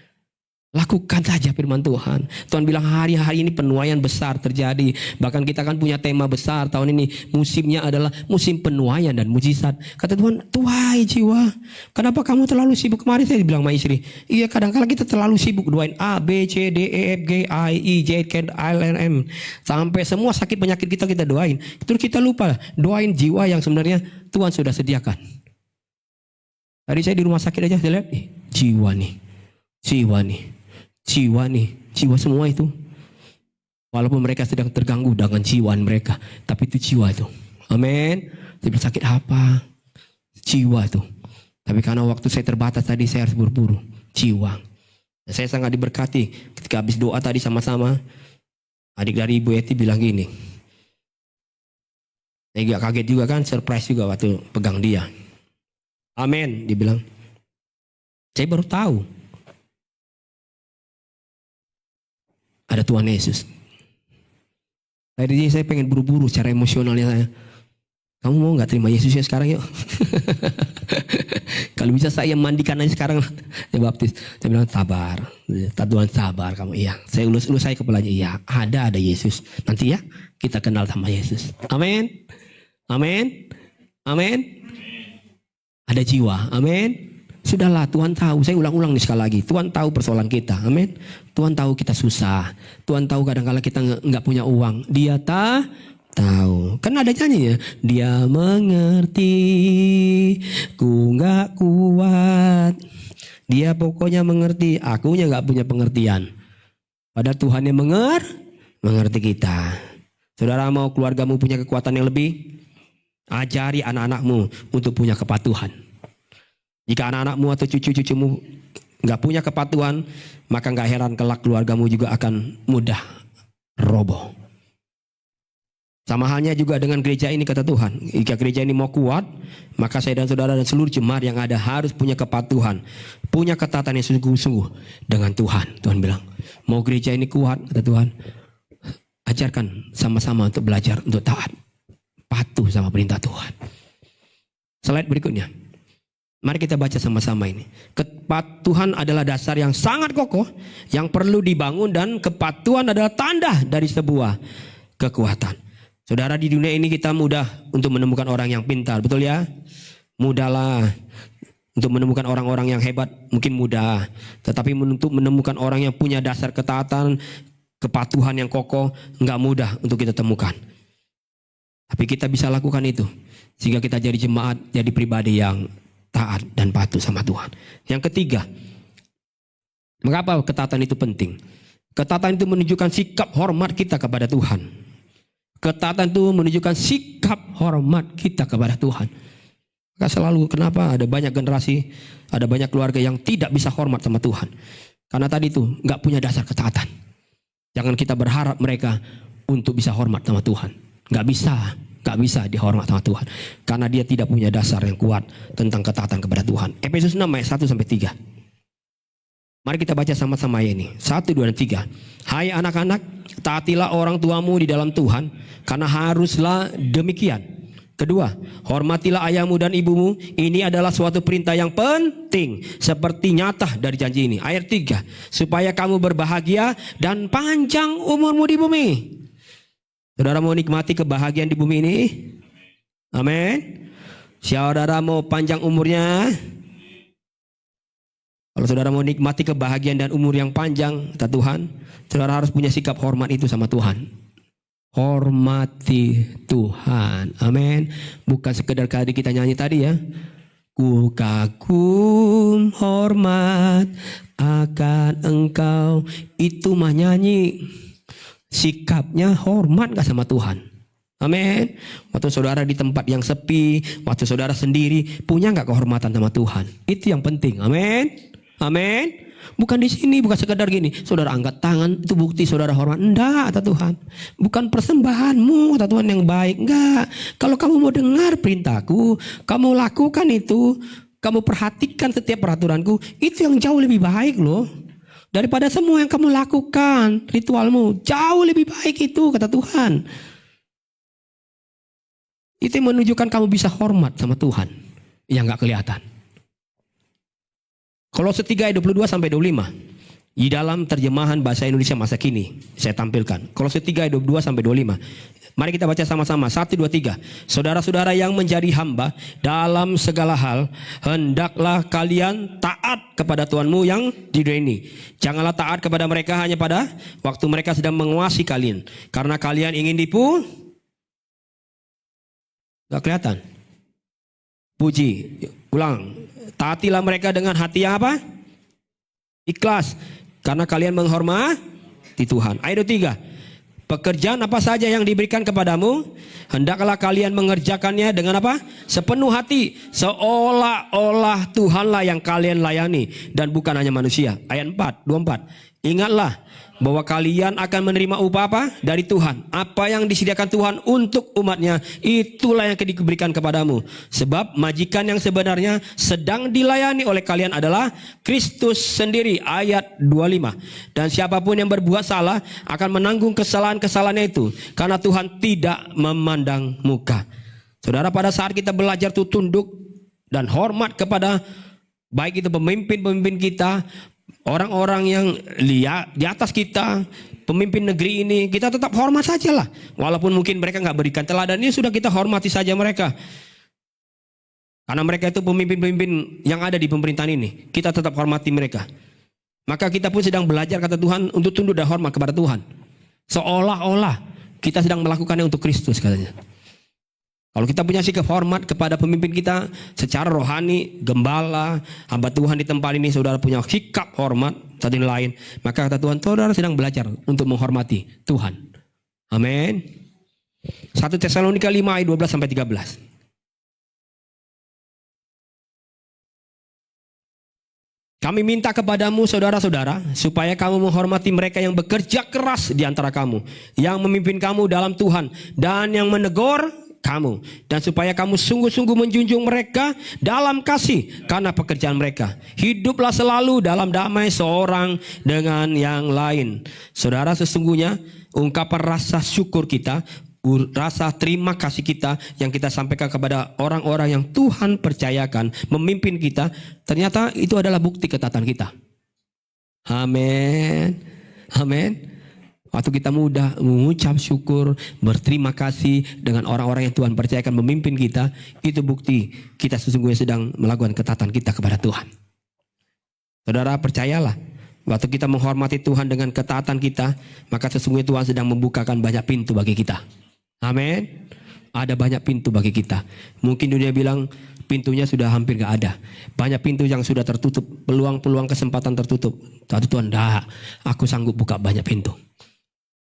Lakukan saja firman Tuhan. Tuhan bilang hari-hari ini penuaian besar terjadi. Bahkan kita kan punya tema besar tahun ini. Musimnya adalah musim penuaian dan mujizat. Kata Tuhan, tuai jiwa. Kenapa kamu terlalu sibuk? Kemarin saya bilang sama istri. Iya, kadang-kadang kita terlalu sibuk doain A, B, C, D, E, F, G, I, E, J, K, L, N, M. Sampai semua sakit penyakit kita doain. Terus kita lupa doain jiwa yang sebenarnya Tuhan sudah sediakan. Tadi saya di rumah sakit aja, saya lihat jiwa jiwa semua itu. Walaupun mereka sedang terganggu dengan jiwaan mereka, tapi itu jiwa itu. Amin. Tapi sakit apa? Jiwa itu. Tapi karena waktu saya terbatas tadi, saya harus buru-buru. Jiwa. Dan saya sangat diberkati ketika habis doa tadi sama-sama. Adik dari Ibu Eti bilang gini. Saya agak kaget juga kan, surprise juga waktu pegang dia. Amin, dia bilang. Saya baru tahu ada Tuhan Yesus. Tadi saya pengen buru-buru secara emosionalnya saya. Kamu mau nggak terima Yesus ya sekarang yuk? Kalau bisa saya mandikan aja sekarang lah. Saya baptis. Saya bilang sabar. Tuhan sabar kamu. Iya. Saya ulus saya kepalanya. Iya. Ada Yesus. Nanti ya kita kenal sama Yesus. Amin. Amin. Amin. Ada jiwa. Amin. Sudahlah, Tuhan tahu. Saya ulang-ulang nih sekali lagi. Tuhan tahu persoalan kita. Amin. Tuhan tahu kita susah. Tuhan tahu kadang-kadang kita nggak punya uang. Dia tahu. Kan ada nyanyinya. Dia mengerti. Ku nggak kuat. Dia pokoknya mengerti. Akunya nggak punya pengertian. Padahal Tuhan yang mengerti kita. Saudara mau keluargamu punya kekuatan yang lebih? Ajari anak-anakmu untuk punya kepatuhan. Jika anak-anakmu atau cucu-cucumu nggak punya kepatuhan, maka nggak heran kelak keluargamu juga akan mudah roboh. Sama halnya juga dengan gereja ini kata Tuhan. Jika gereja ini mau kuat, maka saya dan saudara dan seluruh jemaat yang ada harus punya kepatuhan. Punya ketatan yang sungguh-sungguh dengan Tuhan. Tuhan bilang, mau gereja ini kuat kata Tuhan. Ajarkan sama-sama untuk belajar, untuk taat. Patuh sama perintah Tuhan. Slide berikutnya. Mari kita baca sama-sama ini. Kepatuhan adalah dasar yang sangat kokoh yang perlu dibangun dan kepatuhan adalah tanda dari sebuah kekuatan. Saudara, di dunia ini kita mudah untuk menemukan orang yang pintar, betul ya? Mudahlah untuk menemukan orang-orang yang hebat, mungkin mudah. Tetapi untuk menemukan orang yang punya dasar ketaatan, kepatuhan yang kokoh, enggak mudah untuk kita temukan. Tapi kita bisa lakukan itu sehingga kita jadi jemaat, jadi pribadi yang taat dan patuh sama Tuhan. Yang ketiga, mengapa ketaatan itu penting? Ketaatan itu menunjukkan sikap hormat kita kepada Tuhan. Ketaatan itu menunjukkan sikap hormat kita kepada Tuhan. Maka selalu kenapa ada banyak generasi, ada banyak keluarga yang tidak bisa hormat sama Tuhan. Karena tadi itu nggak punya dasar ketaatan. Jangan kita berharap mereka untuk bisa hormat sama Tuhan. Nggak bisa dihormat sama Tuhan. Karena dia tidak punya dasar yang kuat tentang ketaatan kepada Tuhan. Efesus 6 ayat 1-3. Mari kita baca sama-sama ini. 1, 2, dan 3. Hai anak-anak, taatilah orang tuamu di dalam Tuhan, karena haruslah demikian. Kedua, hormatilah ayahmu dan ibumu. Ini adalah suatu perintah yang penting, seperti nyata dari janji ini. Ayat 3. Supaya kamu berbahagia dan panjang umurmu di bumi. Saudara mau nikmati kebahagiaan di bumi ini? Amin. Saudara mau panjang umurnya? Kalau saudara mau nikmati kebahagiaan dan umur yang panjang, kata Tuhan, saudara harus punya sikap hormat itu sama Tuhan. Hormati Tuhan. Amin. Bukan sekedar kali kita nyanyi tadi ya. Ku kagum hormat akan engkau. Itu mah nyanyi. Sikapnya hormat gak sama Tuhan? Amin. Waktu saudara di tempat yang sepi, waktu saudara sendiri, punya gak kehormatan sama Tuhan? Itu yang penting. Amin. Amin. Bukan di sini, bukan sekedar gini. Saudara angkat tangan, itu bukti saudara hormat. Enggak, kata Tuhan. Bukan persembahanmu, kata Tuhan, yang baik. Enggak. Kalau kamu mau dengar perintahku, kamu lakukan itu, kamu perhatikan setiap peraturanku, itu yang jauh lebih baik loh. Daripada semua yang kamu lakukan, ritualmu, jauh lebih baik itu, kata Tuhan. Itu yang menunjukkan kamu bisa hormat sama Tuhan. Yang gak kelihatan. Kolose 3 ayat 22-25. Di dalam terjemahan bahasa Indonesia masa kini, saya tampilkan. Kolose 3 ayat 22-25. Mari kita baca sama-sama. 1, 2, 3. Saudara-saudara yang menjadi hamba dalam segala hal, hendaklah kalian taat kepada Tuhanmu yang di dunia ini. Janganlah taat kepada mereka hanya pada waktu mereka sedang menguasai kalian. Karena kalian ingin dipu. Gak kelihatan. Puji. Ulang. Taatilah mereka dengan hati yang apa? Ikhlas. Karena kalian menghormati Tuhan. Ayat 3. Pekerjaan apa saja yang diberikan kepadamu, hendaklah kalian mengerjakannya dengan apa? Sepenuh hati. Seolah-olah Tuhanlah yang kalian layani dan bukan hanya manusia. Ayat 4, 24. Ingatlah bahwa kalian akan menerima upah apa? Dari Tuhan. Apa yang disediakan Tuhan untuk umatnya, itulah yang diberikan kepadamu. Sebab majikan yang sebenarnya sedang dilayani oleh kalian adalah Kristus sendiri. Ayat 25. Dan siapapun yang berbuat salah akan menanggung kesalahan-kesalahannya itu. Karena Tuhan tidak memandang muka. Saudara, pada saat kita belajar tuh tunduk dan hormat kepada baik itu pemimpin-pemimpin kita, orang-orang yang di atas kita, pemimpin negeri ini, kita tetap hormat sajalah. Walaupun mungkin mereka nggak berikan teladan, ini sudah kita hormati saja mereka. Karena mereka itu pemimpin-pemimpin yang ada di pemerintahan ini, kita tetap hormati mereka. Maka kita pun sedang belajar kata Tuhan untuk tunduk dan hormat kepada Tuhan. Seolah-olah kita sedang melakukannya untuk Kristus katanya. Kalau kita punya sikap hormat kepada pemimpin kita secara rohani, gembala, hamba Tuhan di tempat ini, saudara punya sikap hormat satu lain, maka kata Tuhan, saudara sedang belajar untuk menghormati Tuhan. Amin. 1 Tesalonika 5 ayat 12 sampai 13. Kami minta kepadamu saudara-saudara supaya kamu menghormati mereka yang bekerja keras di antara kamu, yang memimpin kamu dalam Tuhan dan yang menegur kamu, dan supaya kamu sungguh-sungguh menjunjung mereka dalam kasih karena pekerjaan mereka. Hiduplah selalu dalam damai seorang dengan yang lain. Saudara, sesungguhnya ungkapan rasa syukur kita, rasa terima kasih kita yang kita sampaikan kepada orang-orang yang Tuhan percayakan memimpin kita, ternyata itu adalah bukti ketaatan kita. Amin. Amin. Waktu kita mudah mengucap syukur, berterima kasih dengan orang-orang yang Tuhan percayakan memimpin kita, itu bukti kita sesungguhnya sedang melakukan ketaatan kita kepada Tuhan. Saudara, percayalah, waktu kita menghormati Tuhan dengan ketaatan kita, maka sesungguhnya Tuhan sedang membukakan banyak pintu bagi kita. Amin. Ada banyak pintu bagi kita. Mungkin dunia bilang pintunya sudah hampir gak ada. Banyak pintu yang sudah tertutup, peluang-peluang kesempatan tertutup. Tapi Tuhan, dah, aku sanggup buka banyak pintu.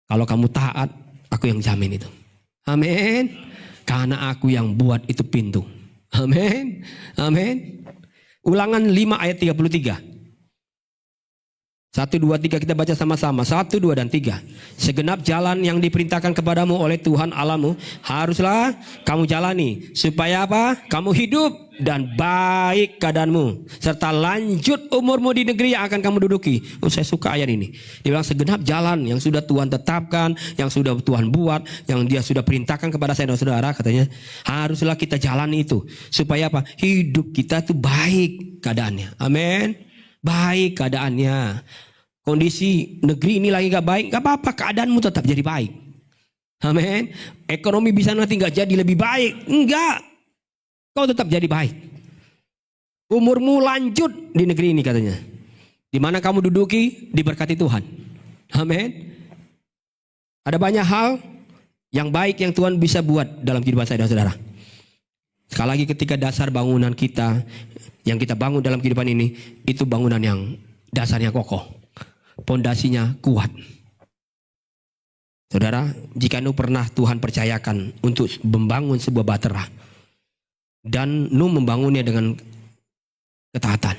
Kalau kamu taat, aku yang jamin itu. Amin. Karena aku yang buat itu pintu. Amin. Amin. Ulangan 5 ayat 33. 1, 2, 3 kita baca sama-sama. 1, 2, dan 3. Segenap jalan yang diperintahkan kepadamu oleh Tuhan Allahmu haruslah kamu jalani. Supaya apa? Kamu hidup dan baik keadaanmu, serta lanjut umurmu di negeri yang akan kamu duduki. Saya suka ayat ini. Dia bilang segenap jalan yang sudah Tuhan tetapkan, yang sudah Tuhan buat, yang Dia sudah perintahkan kepada saya dan saudara, katanya haruslah kita jalani itu. Supaya apa? Hidup kita itu baik keadaannya. Amin. Baik keadaannya. Kondisi negeri ini lagi gak baik, gak apa-apa, keadaanmu tetap jadi baik. Amin. Ekonomi bisa nanti gak jadi lebih baik, enggak. Kau tetap jadi baik. Umurmu lanjut di negeri ini katanya. Di mana kamu duduki diberkati Tuhan. Amin. Ada banyak hal yang baik yang Tuhan bisa buat dalam kehidupan saya dan saudara. Sekali lagi, ketika dasar bangunan kita yang kita bangun dalam kehidupan ini, itu bangunan yang dasarnya kokoh, pondasinya kuat. Saudara, jika Nu pernah Tuhan percayakan untuk membangun sebuah bahtera, dan Nu membangunnya dengan ketaatan,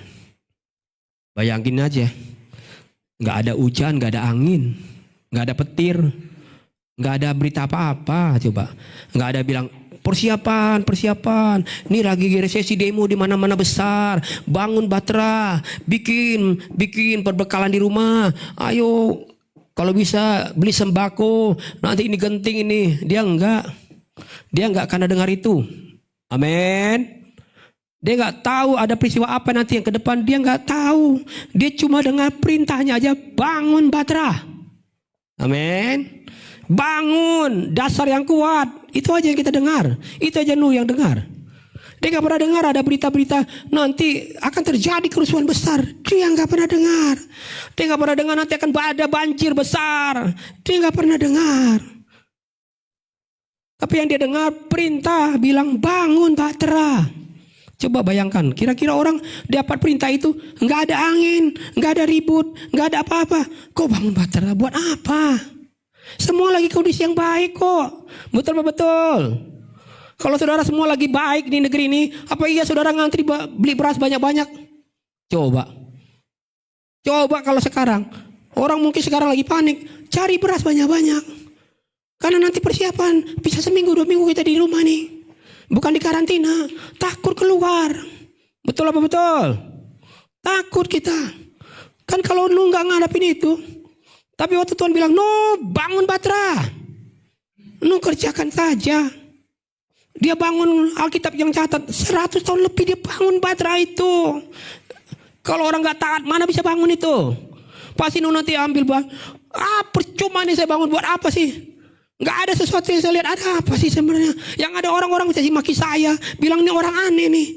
bayangin aja, nggak ada hujan, nggak ada angin, nggak ada petir, nggak ada berita apa-apa, coba, nggak ada bilang persiapan, ini lagi resesi demo di mana-mana besar, bangun bahtera, bikin perbekalan di rumah, ayo kalau bisa beli sembako, nanti ini genting ini, dia enggak akan dengar itu, amin. Dia enggak tahu ada peristiwa apa nanti yang ke depan, dia enggak tahu, dia cuma dengar perintahnya aja, bangun bahtera, amin. Bangun dasar yang kuat. Itu aja yang kita dengar. Itu aja Nu yang dengar. Dia gak pernah dengar ada berita-berita nanti akan terjadi kerusuhan besar. Dia gak pernah dengar. Dia gak pernah dengar nanti akan ada banjir besar. Dia gak pernah dengar. Tapi yang dia dengar perintah bilang bangun bahtera. Coba bayangkan, kira-kira orang dapat perintah itu gak ada angin, gak ada ribut, gak ada apa-apa. Kok bangun bahtera buat apa? Semua lagi kondisi yang baik kok. Betul apa betul? Kalau saudara semua lagi baik di negeri ini, apa iya saudara ngantri beli beras banyak-banyak? Coba kalau sekarang, orang mungkin sekarang lagi panik, cari beras banyak-banyak. Karena nanti persiapan, bisa seminggu 2 minggu kita di rumah nih. Bukan di karantina, takut keluar. Betul apa betul? Takut kita. Kan kalau lu gak ngadapin itu, tapi waktu Tuhan bilang, no, bangun bahtera. No, kerjakan saja. Dia bangun, Alkitab yang catat 100 tahun lebih dia bangun Batra itu. Kalau orang gak taat mana bisa bangun itu? Pasti nanti ambil percuma nih saya bangun, buat apa sih? Gak ada sesuatu yang saya lihat, ada apa sih sebenarnya? Yang ada orang-orang caci maki saya, bilang ini orang aneh nih.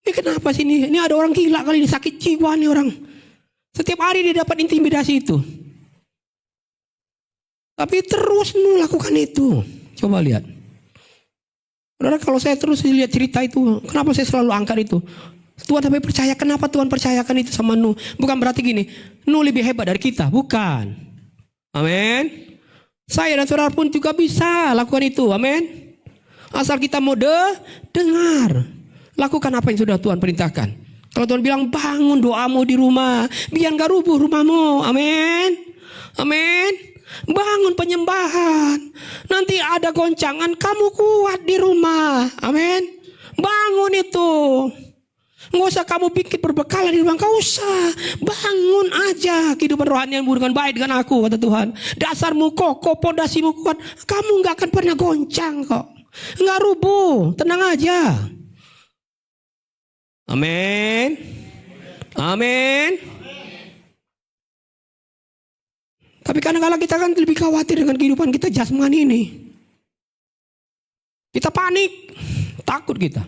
Ini kenapa sih ini? Ini ada orang gila kali ini, sakit jiwa nih orang. Setiap hari dia dapat intimidasi itu. Tapi terus lakukan itu. Coba lihat. Saudara, kalau saya terus lihat cerita itu, kenapa saya selalu angkat itu? Tuhan sampai percaya, kenapa Tuhan percayakan itu sama Nuh? Bukan berarti gini, Nuh lebih hebat dari kita, bukan. Amin. Saya dan saudara pun juga bisa lakukan itu, amin. Asal kita mau dengar. Lakukan apa yang sudah Tuhan perintahkan. Kalau Tuhan bilang bangun doamu di rumah, biar gak rubuh rumahmu, amin. Amin. Bangun penyembahan. Nanti ada goncangan, kamu kuat di rumah. Amin. Bangun itu. Nggak usah kamu bikin perbekalan di rumah, nggak usah. Bangun aja kehidupan rohani yang berhubungan baik dengan aku, kata Tuhan. Dasarmu kokoh, pondasimu kuat, kamu nggak akan pernah goncang kok. Nggak rubuh, tenang aja. Amin. Amin. Tapi kadang-kadang kita kan lebih khawatir dengan kehidupan kita jasmani ini. Kita panik, takut kita.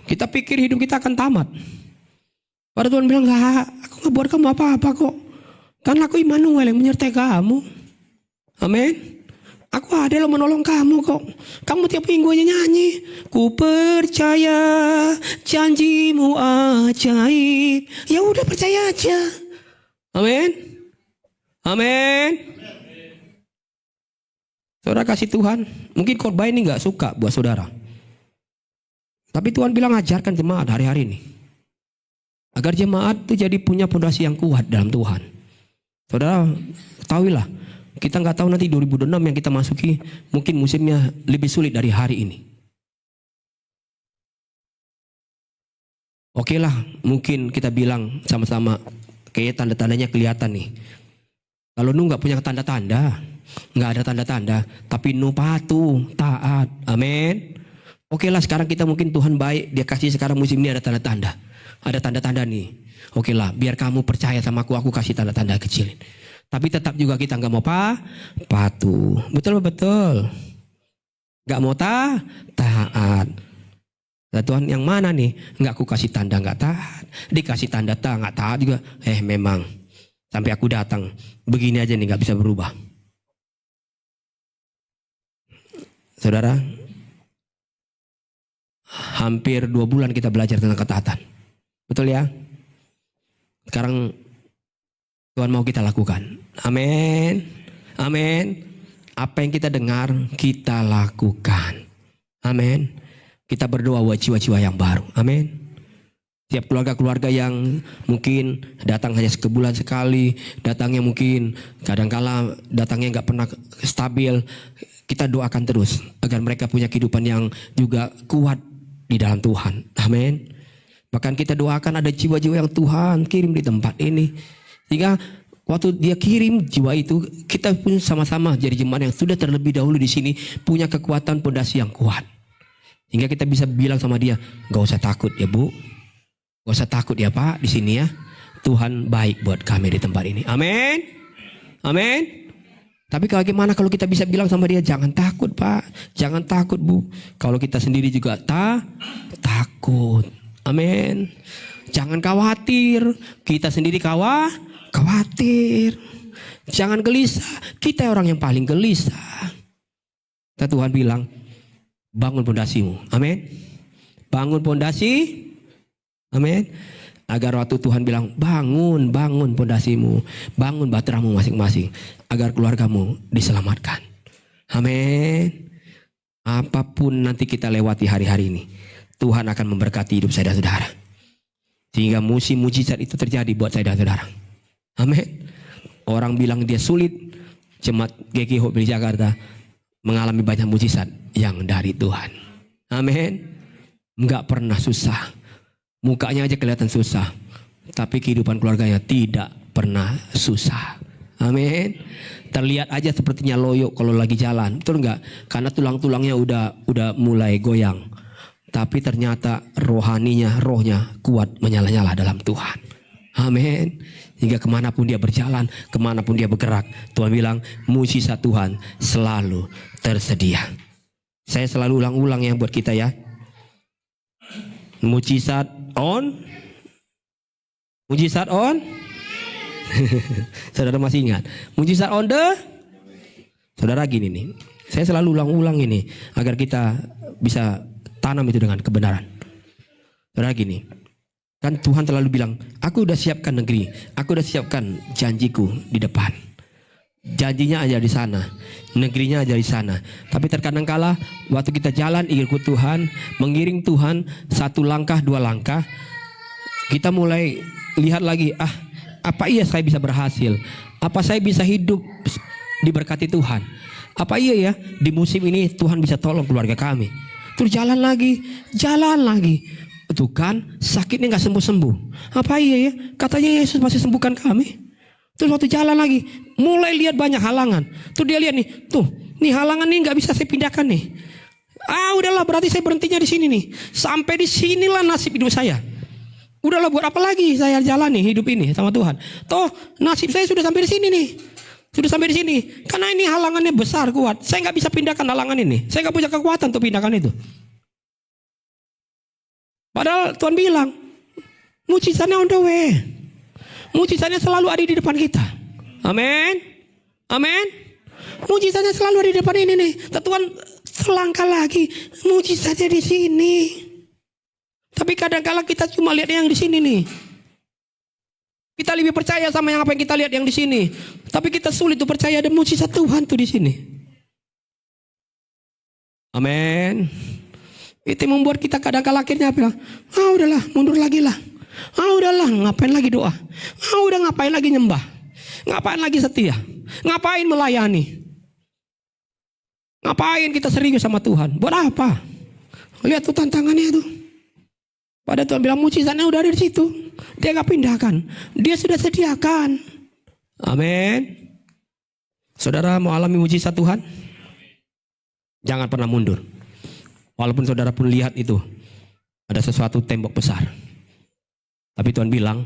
Kita pikir hidup kita akan tamat. Padahal Tuhan bilang, aku gak buat kamu apa-apa kok. Karena aku Immanuel yang menyertai kamu. Amin. Aku ada loh menolong kamu kok. Kamu tiap minggu aja nyanyi. Ku percaya janjimu ajaib. Ya udah percaya aja. Amin. Amin. Saudara kasih Tuhan. Mungkin khotbah ini gak suka buat saudara. Tapi Tuhan bilang ajarkan jemaat hari-hari ini. Agar jemaat itu jadi punya fondasi yang kuat dalam Tuhan. Saudara, ketahuilah. Kita nggak tahu nanti 2006 yang kita masuki. Mungkin musimnya lebih sulit dari hari ini. Oke lah, mungkin kita bilang sama-sama. Kayak tanda-tandanya kelihatan nih. Kalau Nuh nggak punya tanda-tanda. Nggak ada tanda-tanda. Tapi Nuh patuh, taat. Amin. Oke lah, sekarang kita mungkin Tuhan baik, dia kasih sekarang musim ini ada tanda-tanda. Ada tanda-tanda nih. Oke lah, biar kamu percaya sama aku kasih tanda-tanda kecilin. Tapi tetap juga kita nggak mau patuh. Betul. Nggak mau taat. Nah, Tuhan yang mana nih? Nggak aku kasih tanda nggak taat. Dikasih tanda nggak taat juga. Memang. Sampai aku datang. Begini aja nih nggak bisa berubah. Saudara. Hampir 2 bulan kita belajar tentang ketaatan. Betul ya? Sekarang Tuhan mau kita lakukan. Amin. Amin. Apa yang kita dengar, kita lakukan. Amin. Kita berdoa buat jiwa-jiwa yang baru. Amin. Tiap keluarga-keluarga yang mungkin datang hanya sebulan sekali, datangnya mungkin kadang-kala datangnya nggak pernah stabil, kita doakan terus agar mereka punya kehidupan yang juga kuat di dalam Tuhan. Amin. Bahkan kita doakan ada jiwa-jiwa yang Tuhan kirim di tempat ini. Sehingga waktu dia kirim jiwa itu, kita pun sama-sama jadi jemaat yang sudah terlebih dahulu di sini punya kekuatan pondasi yang kuat. Hingga kita bisa bilang sama dia, gak usah takut ya Bu. Gak usah takut ya Pak di sini ya. Tuhan baik buat kami di tempat ini. Amin. Amin. Tapi bagaimana kalau kita bisa bilang sama dia, jangan takut Pak, jangan takut Bu. Kalau kita sendiri juga takut. Amin. Jangan khawatir, kita sendiri khawatir. Jangan gelisah, kita orang yang paling gelisah. Tuhan bilang, bangun pondasimu. Amin. Bangun pondasi. Amin. Agar waktu Tuhan bilang bangun pondasimu, bangun bahteramu masing-masing, agar keluargamu diselamatkan. Amin. Apapun nanti kita lewati hari-hari ini, Tuhan akan memberkati hidup saya dan saudara. Sehingga musim mujizat itu terjadi buat saya dan saudara. Amin. Orang bilang dia sulit, jemaat GKI Hope di Jakarta mengalami banyak mujizat yang dari Tuhan. Amin. Enggak pernah susah. Mukanya aja kelihatan susah, tapi kehidupan keluarganya tidak pernah susah. Amin. Terlihat aja sepertinya loyo kalau lagi jalan, betul enggak? Karena tulang-tulangnya udah mulai goyang. Tapi ternyata rohnya kuat menyala-nyala dalam Tuhan. Amin. Hingga kemanapun dia berjalan, kemanapun dia bergerak, Tuhan bilang mujizat Tuhan selalu tersedia. Saya selalu ulang-ulang ya buat kita ya. Mujizat on. Mujizat on. Saudara masih ingat? Mujizat on the. Saudara gini nih. Saya selalu ulang-ulang ini agar kita bisa tanam itu dengan kebenaran. Saudara gini. Kan Tuhan terlalu bilang, aku udah siapkan negeri, aku udah siapkan janjiku di depan. Janjinya aja di sana, negerinya aja di sana. Tapi terkadang kala waktu kita jalan ikut Tuhan, mengiring Tuhan satu langkah dua langkah, kita mulai lihat lagi, apa iya saya bisa berhasil? Apa saya bisa hidup diberkati Tuhan? Apa iya ya di musim ini Tuhan bisa tolong keluarga kami? Terus jalan lagi. Tuh kan sakitnya gak sembuh-sembuh. Apa iya ya? Katanya Yesus pasti sembuhkan kami. Terus waktu jalan lagi mulai lihat banyak halangan. Tuh dia lihat nih. Tuh nih halangan nih gak bisa saya pindahkan nih. Udahlah berarti saya berhentinya di sini nih. Sampai di sinilah nasib hidup saya. Udahlah buat apa lagi saya jalan nih hidup ini sama Tuhan. Toh nasib saya sudah sampai di sini nih. Sudah sampai di sini. Karena ini halangannya besar kuat. Saya gak bisa pindahkan halangan ini. Saya gak punya kekuatan untuk pindahkan itu. Padahal Tuhan bilang, mujizatnya on the way. Mujizatnya selalu ada di depan kita. Amin. Amin. Mujizatnya selalu ada di depan ini nih. Tuhan selangkah lagi, mujizatnya di sini. Tapi kadang-kala kita cuma lihat yang di sini nih. Kita lebih percaya sama yang apa yang kita lihat yang di sini. Tapi kita sulit untuk percaya ada mujizat Tuhan tuh di sini. Amin. Itu membuat kita kadang-kala akhirnya bilang, udahlah mundur lagi lah. Udahlah ngapain lagi doa. Udah ngapain lagi nyembah. Ngapain lagi setia. Ngapain melayani. Ngapain kita serius sama Tuhan. Buat apa. Lihat tuh tantangannya tuh. Pada Tuhan bilang mujizatnya udah ada di situ. Dia gak pindahkan. Dia sudah sediakan. Amin. Saudara mau alami mujizat Tuhan? Jangan pernah mundur. Walaupun saudara pun lihat itu ada sesuatu tembok besar. Tapi Tuhan bilang,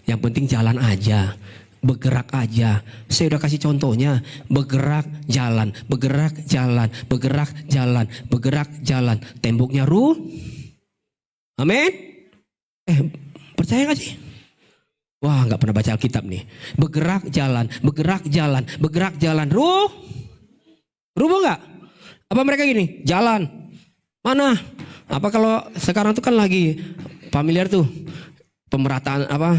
yang penting jalan aja, bergerak aja. Saya udah kasih contohnya, bergerak jalan, bergerak jalan, bergerak jalan, bergerak jalan. Temboknya amin. Percaya gak sih? Wah, nggak pernah baca Alkitab nih. Bergerak jalan, bergerak jalan, bergerak jalan. Rubuh nggak? Apa mereka gini? Jalan. Mana? Apa kalau sekarang tuh kan lagi familiar tuh pemerataan apa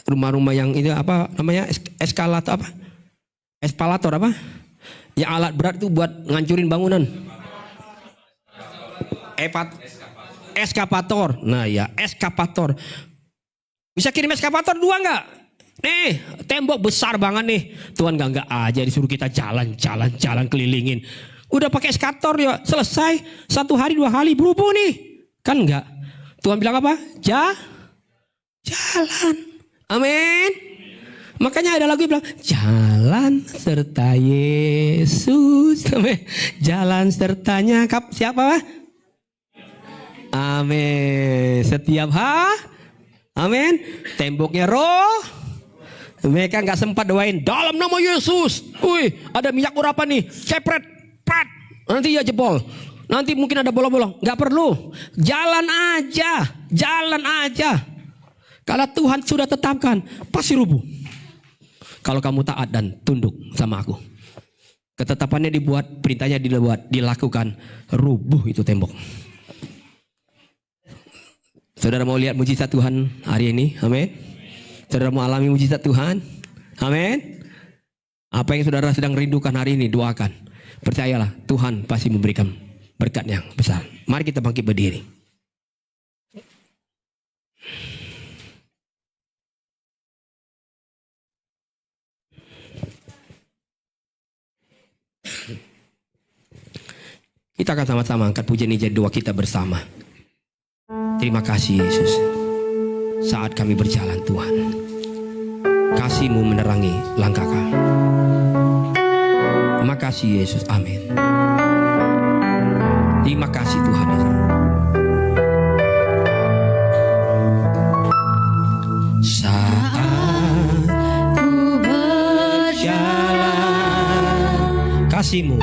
rumah-rumah yang itu apa namanya eskalator apa? Espalator apa? Yang alat berat itu buat ngancurin bangunan. Eskapator. Nah ya, eskapator. Bisa kirim eskapator 2 nggak? Nih, tembok besar banget nih. Tuhan nggak aja disuruh kita jalan kelilingin. Udah pakai eskator ya, selesai 1 hari 2 hari berubah nih. Kan enggak. Tuhan bilang apa? Jalan. Amin. Makanya ada lagu yang bilang, jalan serta Yesus. Amin. Jalan sertanya siapa? Amin. Setiap amin. Temboknya roh. Mereka nggak sempat doain dalam nama Yesus. Wih, ada minyak urapan nih. Cepret. Prat. Nanti ya jebol. Nanti mungkin ada bolong-bolong. Nggak perlu. Jalan aja. Kalau Tuhan sudah tetapkan, pasti rubuh. Kalau kamu taat dan tunduk sama aku. Ketetapannya dibuat, perintahnya dilakukan. Rubuh itu tembok. Saudara mau lihat mujizat Tuhan hari ini? Amin. Saudara mau alami mujizat Tuhan? Amin. Apa yang saudara sedang rindukan hari ini, doakan. Percayalah, Tuhan pasti memberikan berkat yang besar. Mari kita bangkit berdiri. Kita akan sama-sama angkat pujian ini jadi doa kita bersama. Terima kasih Yesus. Saat kami berjalan Tuhan, kasih-Mu menerangi langkah kami. Terima kasih Yesus, amin. Terima kasih Tuhan Yesus. Saat Ku berjalan, kasih-Mu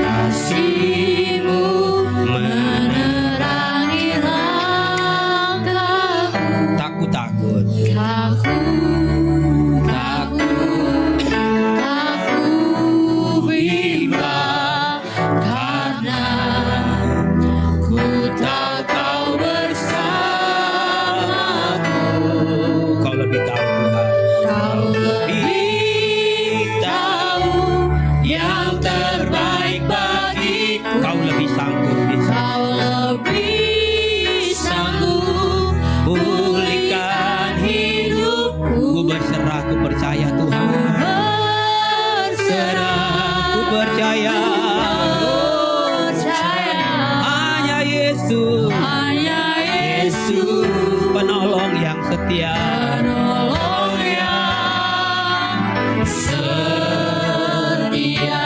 kasih-Mu menerangi langkahku. tak ku takut, Tak ku bimbang, karena ku tahu Kau bersamaku. Kau lebih tahu Tuhan. Kau lebih tahu yang terbaik bagiku. Kau lebih sanggup bisa Kau lebih sanggup pulihkan hidupku. ku berserah, ku percaya Tuhan. Berserah, Ku percaya percaya hanya Yesus, hanya Yesus, penolong yang setia. penolong yang setia.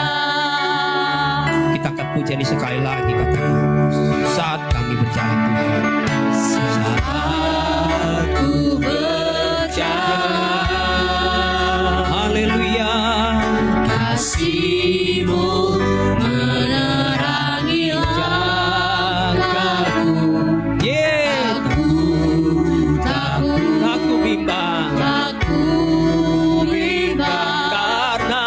Kita akan puji ini sekali lagi, katakan saat kami berjalan Tuhan. Saat ku berjalan, Haleluya. kasih-Mu menerangi langkahku. Yeah. Aku bimbang Aku bimbang, karena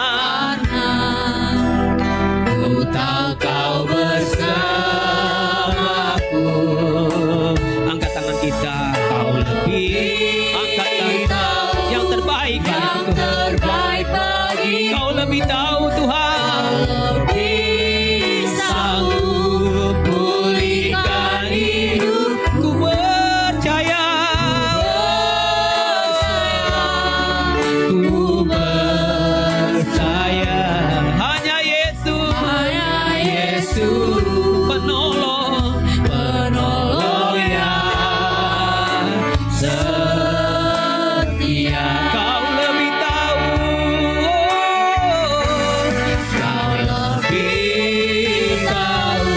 ku tahu Kau bersamaku. angkat tangan kita. Kau lebih angkat tangan yang terbaik Yang bagiku. terbaik bagiku. Kau lebih tahu Tuhan. Lebih sanggup pulihkan hidupku. Ku percaya, Ku percaya hanya Yesus, hanya Yesus, penolong penolong yang setia. Kau lebih tahu. Kau lebih tahu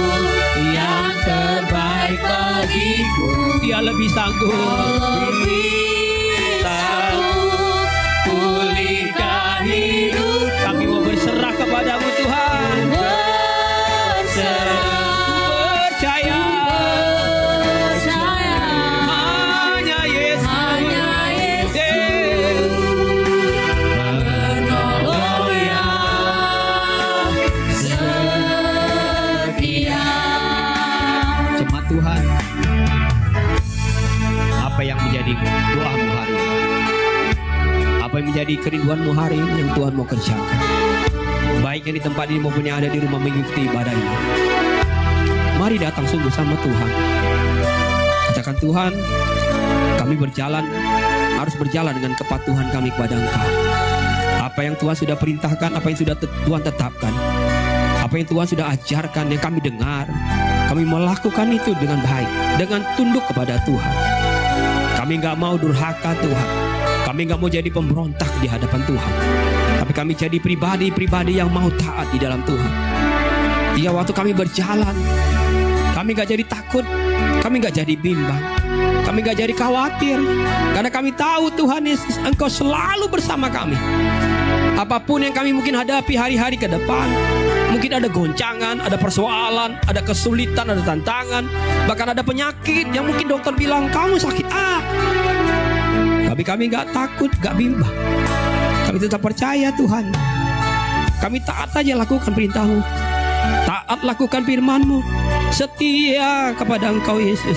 yang terbaik bagiku. Dia lebih sanggup. Lebih sanggup pulihkan hidup. Kami mau berserah kepadamu Tuhan. Berserah, Percaya percaya hanya Yesus. hanya Yesus, penolong yang setia. Jemaat Tuhan, apa yang menjadi doamu hari ini? Apa yang menjadi kerinduanmu hari ini yang Tuhan mau kerjakan? Baik yang di tempat ini maupun yang ada di rumah mengikuti ibadah ini. Mari datang sungguh sama Tuhan. Katakan Tuhan, kami harus berjalan dengan kepatuhan kami kepada Engkau. Apa yang Tuhan sudah perintahkan, apa yang sudah Tuhan tetapkan, apa yang Tuhan sudah ajarkan, yang kami dengar, kami melakukan itu dengan baik, dengan tunduk kepada Tuhan. Kami nggak mau durhaka Tuhan. Kami nggak mau jadi pemberontak di hadapan Tuhan. Tapi kami jadi pribadi-pribadi yang mau taat di dalam Tuhan. Hingga waktu kami berjalan, kami nggak jadi takut, kami nggak jadi bimbang, kami nggak jadi khawatir, karena kami tahu Tuhan Yesus, Engkau selalu bersama kami. Apapun yang kami mungkin hadapi hari-hari ke depan, mungkin ada goncangan, ada persoalan, ada kesulitan, ada tantangan, bahkan ada penyakit yang mungkin dokter bilang kamu sakit A. Tapi kami nggak takut, nggak bimbang. Kami tetap percaya Tuhan. Kami taat saja lakukan perintah-Mu, taat lakukan firman-Mu, setia kepada Engkau Yesus.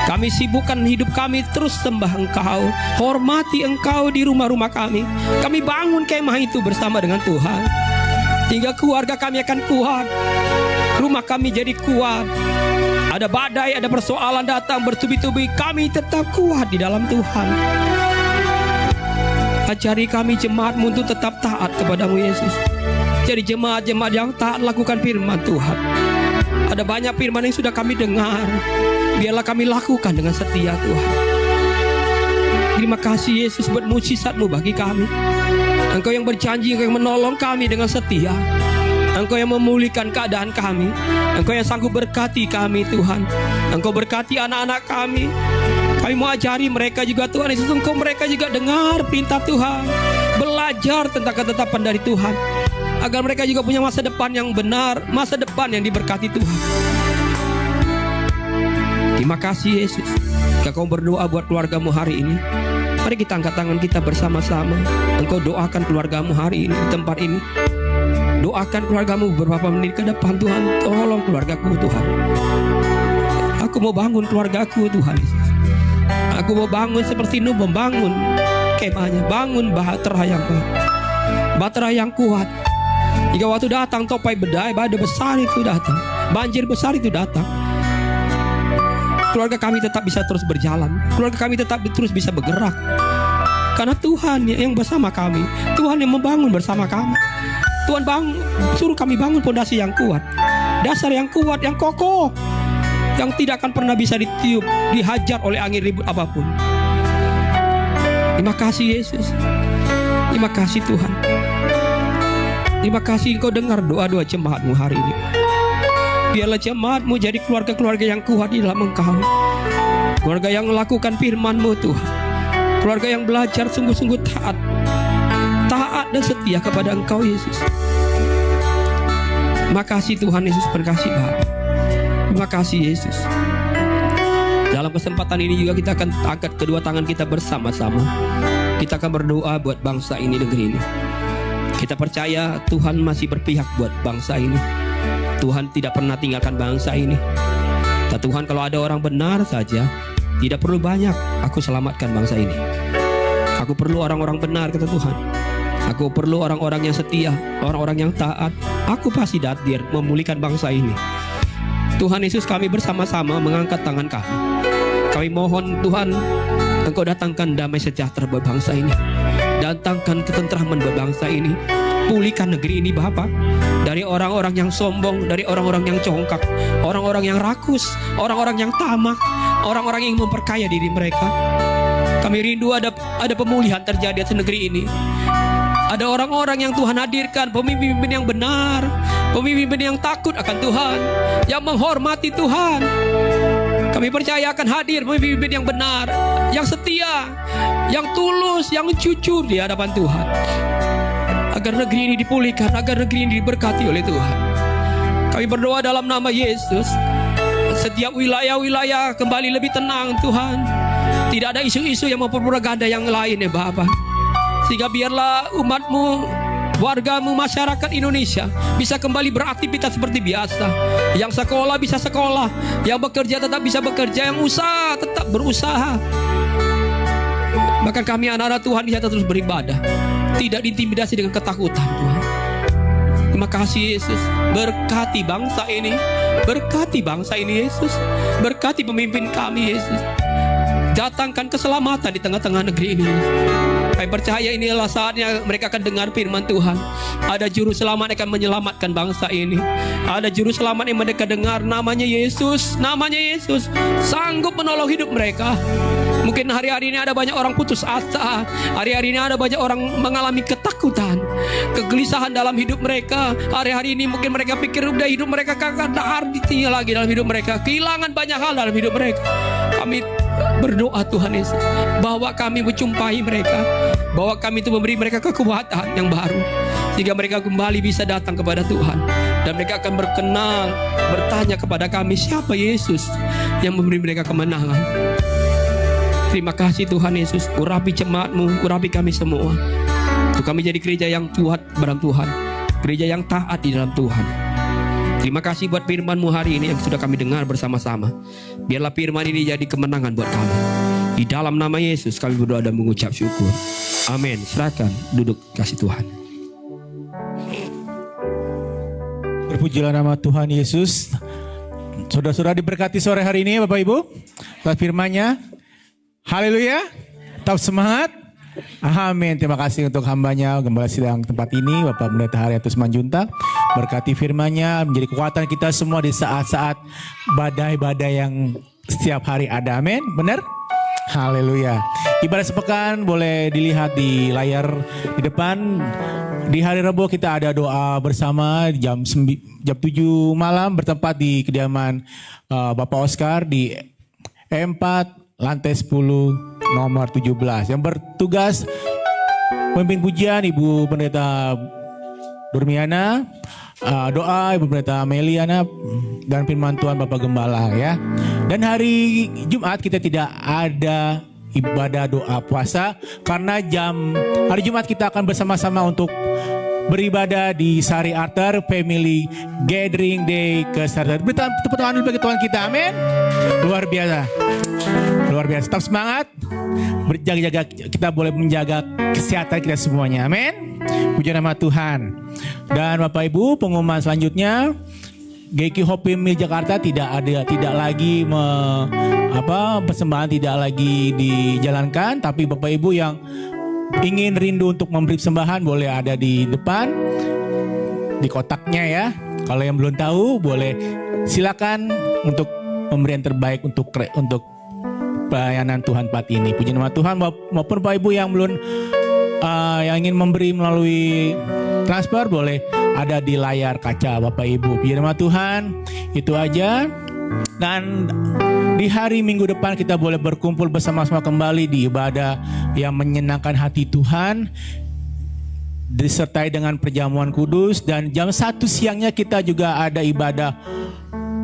Kami sibukkan hidup kami terus sembah Engkau, hormati Engkau di rumah-rumah kami. Kami bangun kemah itu bersama dengan Tuhan, hingga keluarga kami akan kuat, rumah kami jadi kuat. Ada badai, ada persoalan datang bertubi-tubi, kami tetap kuat di dalam Tuhan. Ajari kami jemaat-Mu untuk tetap taat kepadamu Yesus. Jadi jemaat-jemaat yang taat lakukan firman Tuhan. Ada banyak firman yang sudah kami dengar, biarlah kami lakukan dengan setia Tuhan. Terima kasih Yesus buat mujizat-Mu bagi kami. Engkau yang berjanji, Engkau yang menolong kami dengan setia. Engkau yang memulihkan keadaan kami. Engkau yang sanggup berkati kami Tuhan. Engkau berkati anak-anak kami. Kami mau ajari mereka juga Tuhan Yesus. Engkau mereka juga dengar perintah Tuhan. Belajar tentang ketetapan dari Tuhan. Agar mereka juga punya masa depan yang benar. Masa depan yang diberkati Tuhan. Terima kasih Yesus. Jika kau berdoa buat keluargamu hari ini, mari kita angkat tangan kita bersama-sama. Engkau doakan keluargamu hari ini di tempat ini. Doakan keluargamu beberapa menit ke depan. Tuhan, tolong keluargaku Tuhan. Aku mau bangun keluargaku Tuhan Yesus. Aku mau bangun seperti Nuh membangun kemahnya. Bangun bahtera yang kuat. Bahtera yang kuat. Jika waktu datang topai badai besar itu datang. Banjir besar itu datang. Keluarga kami tetap bisa terus berjalan. Keluarga kami tetap terus bisa bergerak. Karena Tuhan yang bersama kami. Tuhan yang membangun bersama kami. Tuhan suruh kami bangun fondasi yang kuat. Dasar yang kuat, yang kokoh. Yang tidak akan pernah bisa ditiup, dihajar oleh angin ribut apapun. Terima kasih Yesus. Terima kasih Tuhan. Terima kasih Engkau dengar doa-doa jemaat-Mu hari ini. Biarlah jemaat-Mu jadi keluarga-keluarga yang kuat di dalam Engkau. Keluarga yang melakukan firman-Mu Tuhan. Keluarga yang belajar sungguh-sungguh taat. Taat dan setia kepada Engkau Yesus. Terima kasih Tuhan Yesus, berkasih Bapa. Terima kasih Yesus. Dalam kesempatan ini juga kita akan angkat kedua tangan kita bersama-sama. Kita akan berdoa buat bangsa ini, negeri ini. Kita percaya Tuhan masih berpihak buat bangsa ini. Tuhan tidak pernah tinggalkan bangsa ini. Kata Tuhan, kalau ada orang benar saja, tidak perlu banyak, aku selamatkan bangsa ini. Aku perlu orang-orang benar, kata Tuhan. Aku perlu orang-orang yang setia, orang-orang yang taat. Aku pasti hadir memulihkan bangsa ini. Tuhan Yesus, kami bersama-sama mengangkat tangan kami. Kami mohon Tuhan, Engkau datangkan damai sejahtera buat bangsa ini. Datangkan ketentraman buat bangsa ini. Pulihkan negeri ini Bapa. Dari orang-orang yang sombong, dari orang-orang yang congkak, orang-orang yang rakus, orang-orang yang tamak, orang-orang yang memperkaya diri mereka. Kami rindu ada pemulihan terjadi di negeri ini. Ada orang-orang yang Tuhan hadirkan, pemimpin yang benar, pemimpin yang takut akan Tuhan, yang menghormati Tuhan. Kami percaya akan hadir pemimpin yang benar, yang setia, yang tulus, yang jujur di hadapan Tuhan. Agar negeri ini dipulihkan, agar negeri ini diberkati oleh Tuhan. Kami berdoa dalam nama Yesus. Setiap wilayah-wilayah kembali lebih tenang Tuhan. Tidak ada isu-isu yang memperbaganda yang lain ya Bapa. Sehingga biarlah umat-Mu, warga-Mu, masyarakat Indonesia bisa kembali beraktivitas seperti biasa. Yang sekolah bisa sekolah, yang bekerja tetap bisa bekerja, yang usaha tetap berusaha. Bahkan kami anak-anak Tuhan bisa terus beribadah, tidak diintimidasi dengan ketakutan Tuhan. Terima kasih Yesus. Berkati bangsa ini. Berkati bangsa ini Yesus. Berkati pemimpin kami Yesus. Datangkan keselamatan di tengah-tengah negeri ini. Kami percaya inilah saatnya mereka akan dengar firman Tuhan. Ada juru selamat yang akan menyelamatkan bangsa ini. Ada juru selamat yang mereka dengar, namanya Yesus. Namanya Yesus sanggup menolong hidup mereka. Mungkin hari-hari ini ada banyak orang putus asa. Hari-hari ini ada banyak orang mengalami ketakutan, kegelisahan dalam hidup mereka. Hari-hari ini mungkin mereka pikir udah hidup mereka kagak ada artinya lagi dalam hidup mereka. Kehilangan banyak hal dalam hidup mereka. Kami berdoa Tuhan Yesus, bahwa kami menjumpai mereka, bahwa kami itu memberi mereka kekuatan yang baru, sehingga mereka kembali bisa datang kepada Tuhan. Dan mereka akan bertanya kepada kami, siapa Yesus yang memberi mereka kemenangan. Terima kasih Tuhan Yesus. Urapi jemaat-Mu, urapi kami semua, untuk kami jadi gereja yang kuat dalam Tuhan, gereja yang taat di dalam Tuhan. Terima kasih buat firman-Mu hari ini yang sudah kami dengar bersama-sama. Biarlah firman ini jadi kemenangan buat kami. Di dalam nama Yesus kami berdoa dan mengucap syukur. Amin. Silakan duduk, kasih Tuhan. Berpujilah nama Tuhan Yesus. Saudara-saudara diberkati sore hari ini Bapak Ibu. Buat firman-Nya. Haleluya. Tetap semangat. Amin. Terima kasih untuk hambanya Gembala Sidang tempat ini, Bapak Pendeta Haryatus Manjuntak. Berkati firman-Nya menjadi kekuatan kita semua di saat-saat badai-badai yang setiap hari ada. Amin. Benar? Haleluya. Ibadah sepekan boleh dilihat di layar di depan. Di hari Rabu kita ada doa bersama jam 7 malam bertempat di kediaman Bapak Oscar di E4 lantai 10 nomor 17. Yang bertugas pemimpin pujian Ibu Pendeta Durmiana, doa Ibu Pendeta Meliana, dan firman Tuhan Bapak Gembala ya. Dan hari Jumat kita tidak ada ibadah doa puasa karena hari Jumat kita akan bersama-sama untuk beribadah di Sari Arter Family Gathering Day ke Sari. Beri tepuk tangan dulu bagi Tuhan kita, amin. Luar biasa. Luar biasa, tetap semangat. Berjaga-jaga, kita boleh menjaga kesehatan kita semuanya, amin. Puji nama Tuhan. Dan Bapak Ibu, pengumuman selanjutnya, GQ Hope Mill Jakarta tidak lagi persembahan tidak lagi dijalankan, tapi Bapak Ibu yang ingin rindu untuk memberi persembahan boleh ada di depan di kotaknya ya. Kalau yang belum tahu boleh silakan untuk pemberian terbaik untuk pelayanan Tuhan pagi ini. Puji nama Tuhan. Maupun Bapak Ibu yang belum yang ingin memberi melalui transfer boleh ada di layar kaca Bapak Ibu. Puji nama Tuhan. Itu aja. Dan di hari Minggu depan kita boleh berkumpul bersama-sama kembali di ibadah yang menyenangkan hati Tuhan, disertai dengan perjamuan kudus. Dan jam 1 siangnya kita juga ada ibadah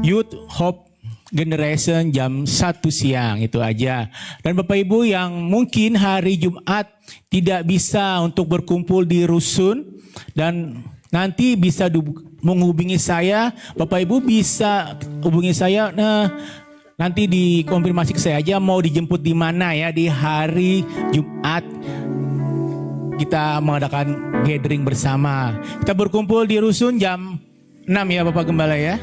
Youth Hope Generation jam 1 siang. Itu aja. Dan Bapak Ibu yang mungkin hari Jumat tidak bisa untuk berkumpul di rusun dan nanti bisa menghubungi saya. Bapak Ibu bisa hubungi saya. Nanti dikonfirmasi ke saya aja mau dijemput di mana ya di hari Jumat. Kita mengadakan gathering bersama. Kita berkumpul di rusun jam 6 ya Bapak Gembala ya.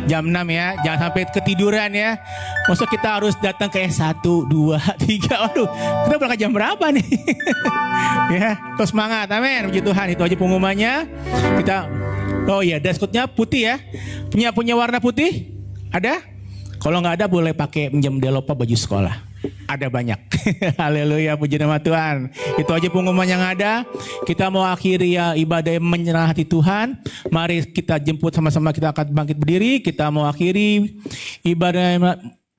Jam 6 ya. Jangan sampai ketiduran ya. Maksud kita harus datang kayak 1, 2, 3. Waduh, kita berangkat jam berapa nih? Ya, terus semangat. Amin. Puji Tuhan. Itu aja pengumumannya. Oh iya, dress code-nya putih ya. Punya warna putih? Ada? Kalau nggak ada boleh pakai pinjam Delopa baju sekolah. Ada banyak. Haleluya, puji nama Tuhan. Itu aja pengumuman yang ada. Kita mau akhiri ya ibadah yang menyerah hati Tuhan. Mari kita jemput sama-sama, kita akan bangkit berdiri. Kita mau akhiri ibadah yang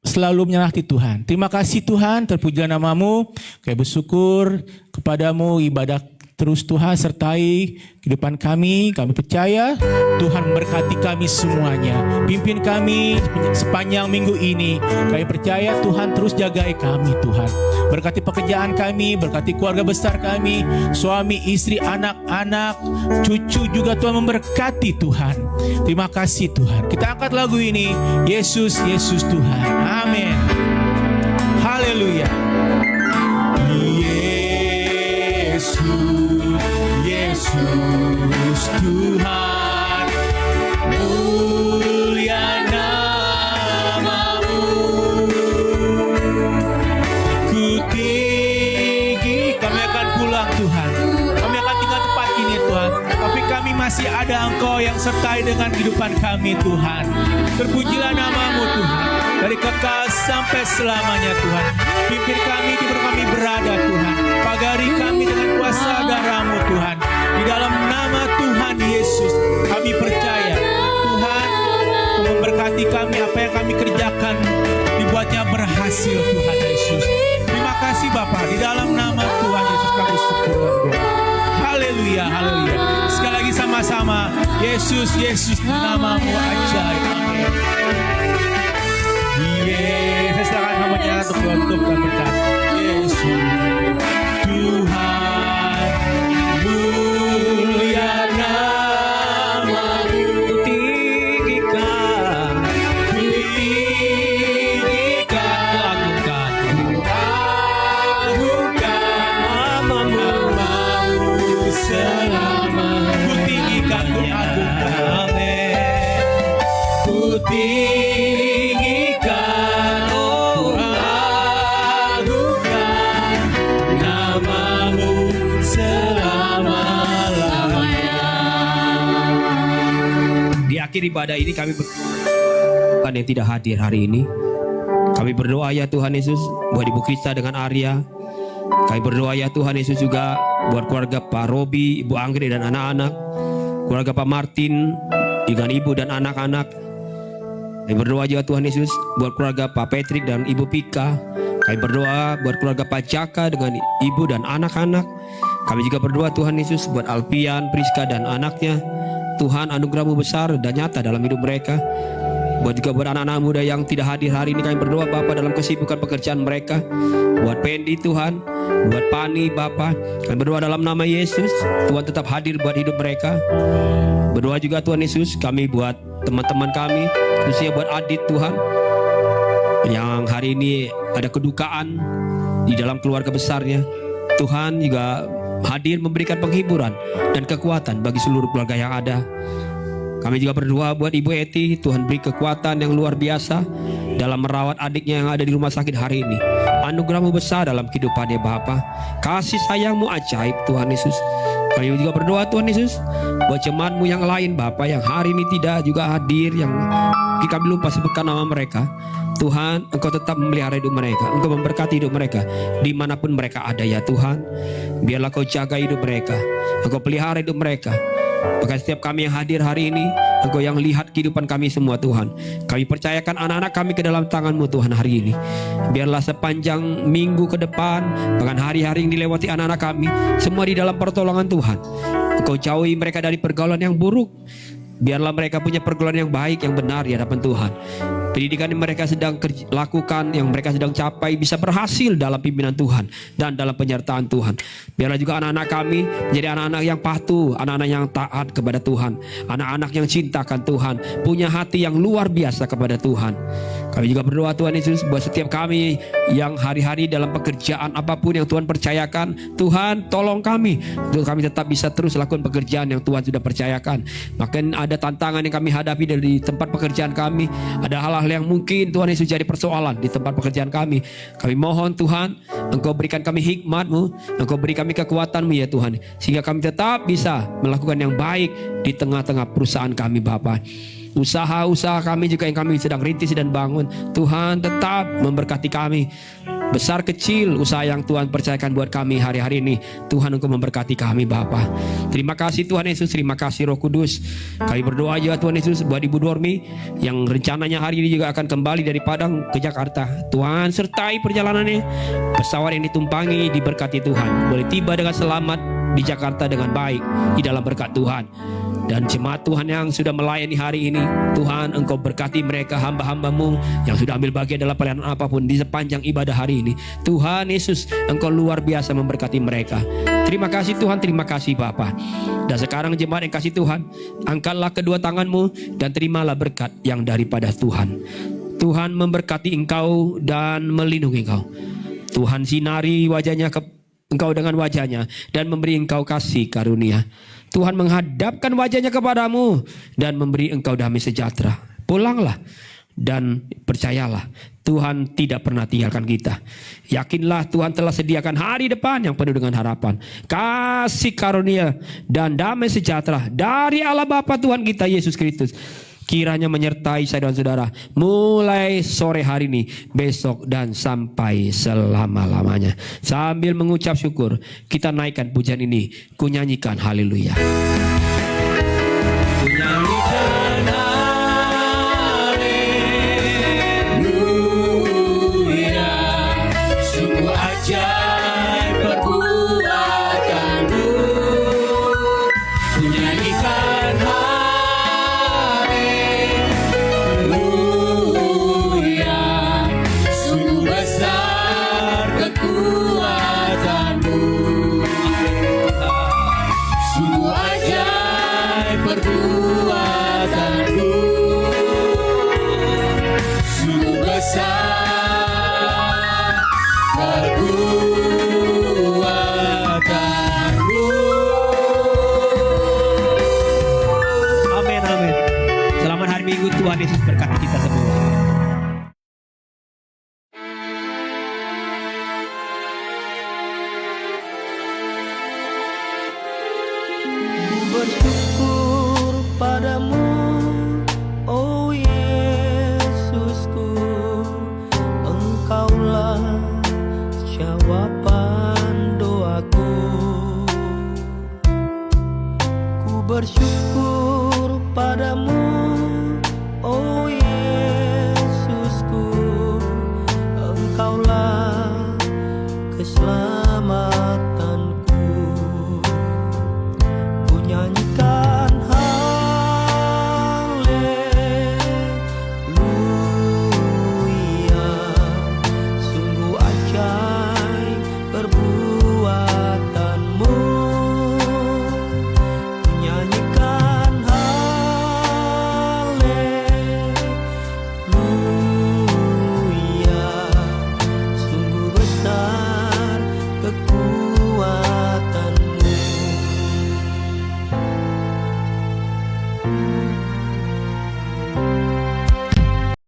selalu menyerah hati Tuhan. Terima kasih Tuhan, terpujilah namamu. Kami bersyukur kepadamu, ibadah terus Tuhan sertai kehidupan kami. Kami percaya Tuhan memberkati kami semuanya. Pimpin kami sepanjang minggu ini. Kami percaya Tuhan terus jagai kami Tuhan. Berkati pekerjaan kami, berkati keluarga besar kami, suami, istri, anak-anak, cucu juga Tuhan memberkati Tuhan. Terima kasih Tuhan. Kita angkat lagu ini, Yesus, Yesus Tuhan. Amin. Haleluya. Yesus Tuhan, mulia namamu. Ku tinggi, kami akan pulang Tuhan. Kami akan tinggal tempat ini Tuhan. Tapi kami masih ada Engkau yang sertai dengan kehidupan kami Tuhan. Terpujilah namamu Tuhan. Dari kekal sampai selamanya Tuhan. Pimpin kami di mana kami berada Tuhan. Pagari kami dengan kuasa darah-Mu Tuhan. Di dalam nama Tuhan Yesus kami percaya Tuhan memberkati kami, apa yang kami kerjakan dibuatnya berhasil Tuhan Yesus. Terima kasih Bapa, di dalam nama Tuhan Yesus kami syukur. Haleluya, haleluya. Sekali lagi sama-sama, Yesus, Yesus namamu ajaib. Amin. Yesus, silakan kamu nyala untuk tutup dan berkata, Yesus Tuhan, mulia namamu, tinggikan, agungkan namamu selama, ku tinggikan, ku agungkan, ku tinggikan, oh agungkan namamu selama-lamanya. Di akhir ibadah ini kami berdoa yang tidak hadir hari ini. Kami berdoa ya Tuhan Yesus buat Ibu Krista dengan Arya. Kami berdoa ya Tuhan Yesus juga buat keluarga Pak Robi, Ibu Anggrek dan anak-anak, keluarga Pak Martin dengan ibu dan anak-anak. Kami berdoa juga Tuhan Yesus buat keluarga Pak Patrick dan Ibu Pika. Kami berdoa buat keluarga Pak Jaka dengan ibu dan anak-anak. Kami juga berdoa Tuhan Yesus buat Alpian, Priska dan anaknya. Tuhan, anugerah-Mu besar dan nyata dalam hidup mereka. Buat juga buat anak-anak muda yang tidak hadir hari ini, kami berdoa Bapa dalam kesibukan pekerjaan mereka. Buat Pendi Tuhan, buat Pani Bapa, kami berdoa dalam nama Yesus, Tuhan tetap hadir buat hidup mereka. Berdoa juga Tuhan Yesus, kami buat teman-teman kami, khususnya buat Adit Tuhan, yang hari ini ada kedukaan di dalam keluarga besarnya. Tuhan juga hadir memberikan penghiburan dan kekuatan bagi seluruh keluarga yang ada. Kami juga berdoa buat Ibu Eti, Tuhan beri kekuatan yang luar biasa dalam merawat adiknya yang ada di rumah sakit hari ini. Anugerah-Mu besar dalam kehidupannya Bapa. Kasih sayang-Mu ajaib Tuhan Yesus. Kami juga berdoa Tuhan Yesus buat jemaat-Mu yang lain Bapa, yang hari ini tidak juga hadir, yang kami lupa sebutkan nama mereka. Tuhan, Engkau tetap memelihara hidup mereka, Engkau memberkati hidup mereka dimanapun mereka ada ya Tuhan. Biarlah Kau jaga hidup mereka, Engkau pelihara hidup mereka. Bahkan setiap kami yang hadir hari ini, Engkau yang lihat kehidupan kami semua Tuhan. Kami percayakan anak-anak kami ke dalam tangan-Mu Tuhan hari ini. Biarlah sepanjang minggu ke depan, bahkan hari-hari yang dilewati anak-anak kami, semua di dalam pertolongan Tuhan. Engkau jauhi mereka dari pergaulan yang buruk. Biarlah mereka punya pergaulan yang baik, yang benar di hadapan Tuhan. Pendidikan yang mereka sedang lakukan, yang mereka sedang capai, bisa berhasil dalam pimpinan Tuhan dan dalam penyertaan Tuhan. Biarlah juga anak-anak kami menjadi anak-anak yang patuh, anak-anak yang taat kepada Tuhan, anak-anak yang cintakan Tuhan, punya hati yang luar biasa kepada Tuhan. Kami juga berdoa Tuhan Yesus buat setiap kami yang hari-hari dalam pekerjaan apapun yang Tuhan percayakan. Tuhan tolong kami untuk kami tetap bisa terus lakukan pekerjaan yang Tuhan sudah percayakan. Makin ada tantangan yang kami hadapi dari tempat pekerjaan kami, ada hal-hal yang mungkin Tuhan Yesus jadi persoalan di tempat pekerjaan kami. Kami mohon Tuhan, Engkau berikan kami hikmat-Mu, Engkau beri kami kekuatan-Mu ya Tuhan, sehingga kami tetap bisa melakukan yang baik di tengah-tengah perusahaan kami Bapa. Usaha-usaha kami juga yang kami sedang rintis dan bangun, Tuhan tetap memberkati kami. Besar kecil usaha yang Tuhan percayakan buat kami hari-hari ini, Tuhan Engkau memberkati kami Bapa. Terima kasih Tuhan Yesus, terima kasih Roh Kudus. Kami berdoa juga Tuhan Yesus buat Ibu Dormi yang rencananya hari ini juga akan kembali dari Padang ke Jakarta. Tuhan sertai perjalanannya, pesawat yang ditumpangi diberkati Tuhan, boleh tiba dengan selamat di Jakarta dengan baik di dalam berkat Tuhan. Dan jemaat Tuhan yang sudah melayani hari ini, Tuhan Engkau berkati mereka, hamba-hamba-Mu yang sudah ambil bagian dalam pelayanan apapun di sepanjang ibadah hari ini. Tuhan Yesus, Engkau luar biasa memberkati mereka. Terima kasih Tuhan, terima kasih Bapa. Dan sekarang jemaat yang kasih Tuhan, angkatlah kedua tangan-Mu dan terimalah berkat yang daripada Tuhan. Tuhan memberkati engkau dan melindungi engkau. Tuhan sinari wajahnya engkau dengan wajahnya dan memberi engkau kasih karunia. Tuhan menghadapkan wajahnya kepadamu dan memberi engkau damai sejahtera. Pulanglah dan percayalah, Tuhan tidak pernah tinggalkan kita. Yakinlah Tuhan telah sediakan hari depan yang penuh dengan harapan, kasih karunia dan damai sejahtera dari Allah Bapa Tuhan kita Yesus Kristus. Kiranya menyertai saya dan saudara mulai sore hari ini, besok dan sampai selama-lamanya. Sambil mengucap syukur, kita naikkan pujian ini. Ku nyanyikan haleluya. Ku nyanyikan Haleluya, sungguh ajaib perbuatan-Mu. Ku nyanyikan haleluya, sungguh besar kekuatan-Mu. Sungguh ajaib jawaban doaku. Ku bersyukur padamu, oh Yesusku, Engkaulah keselamatan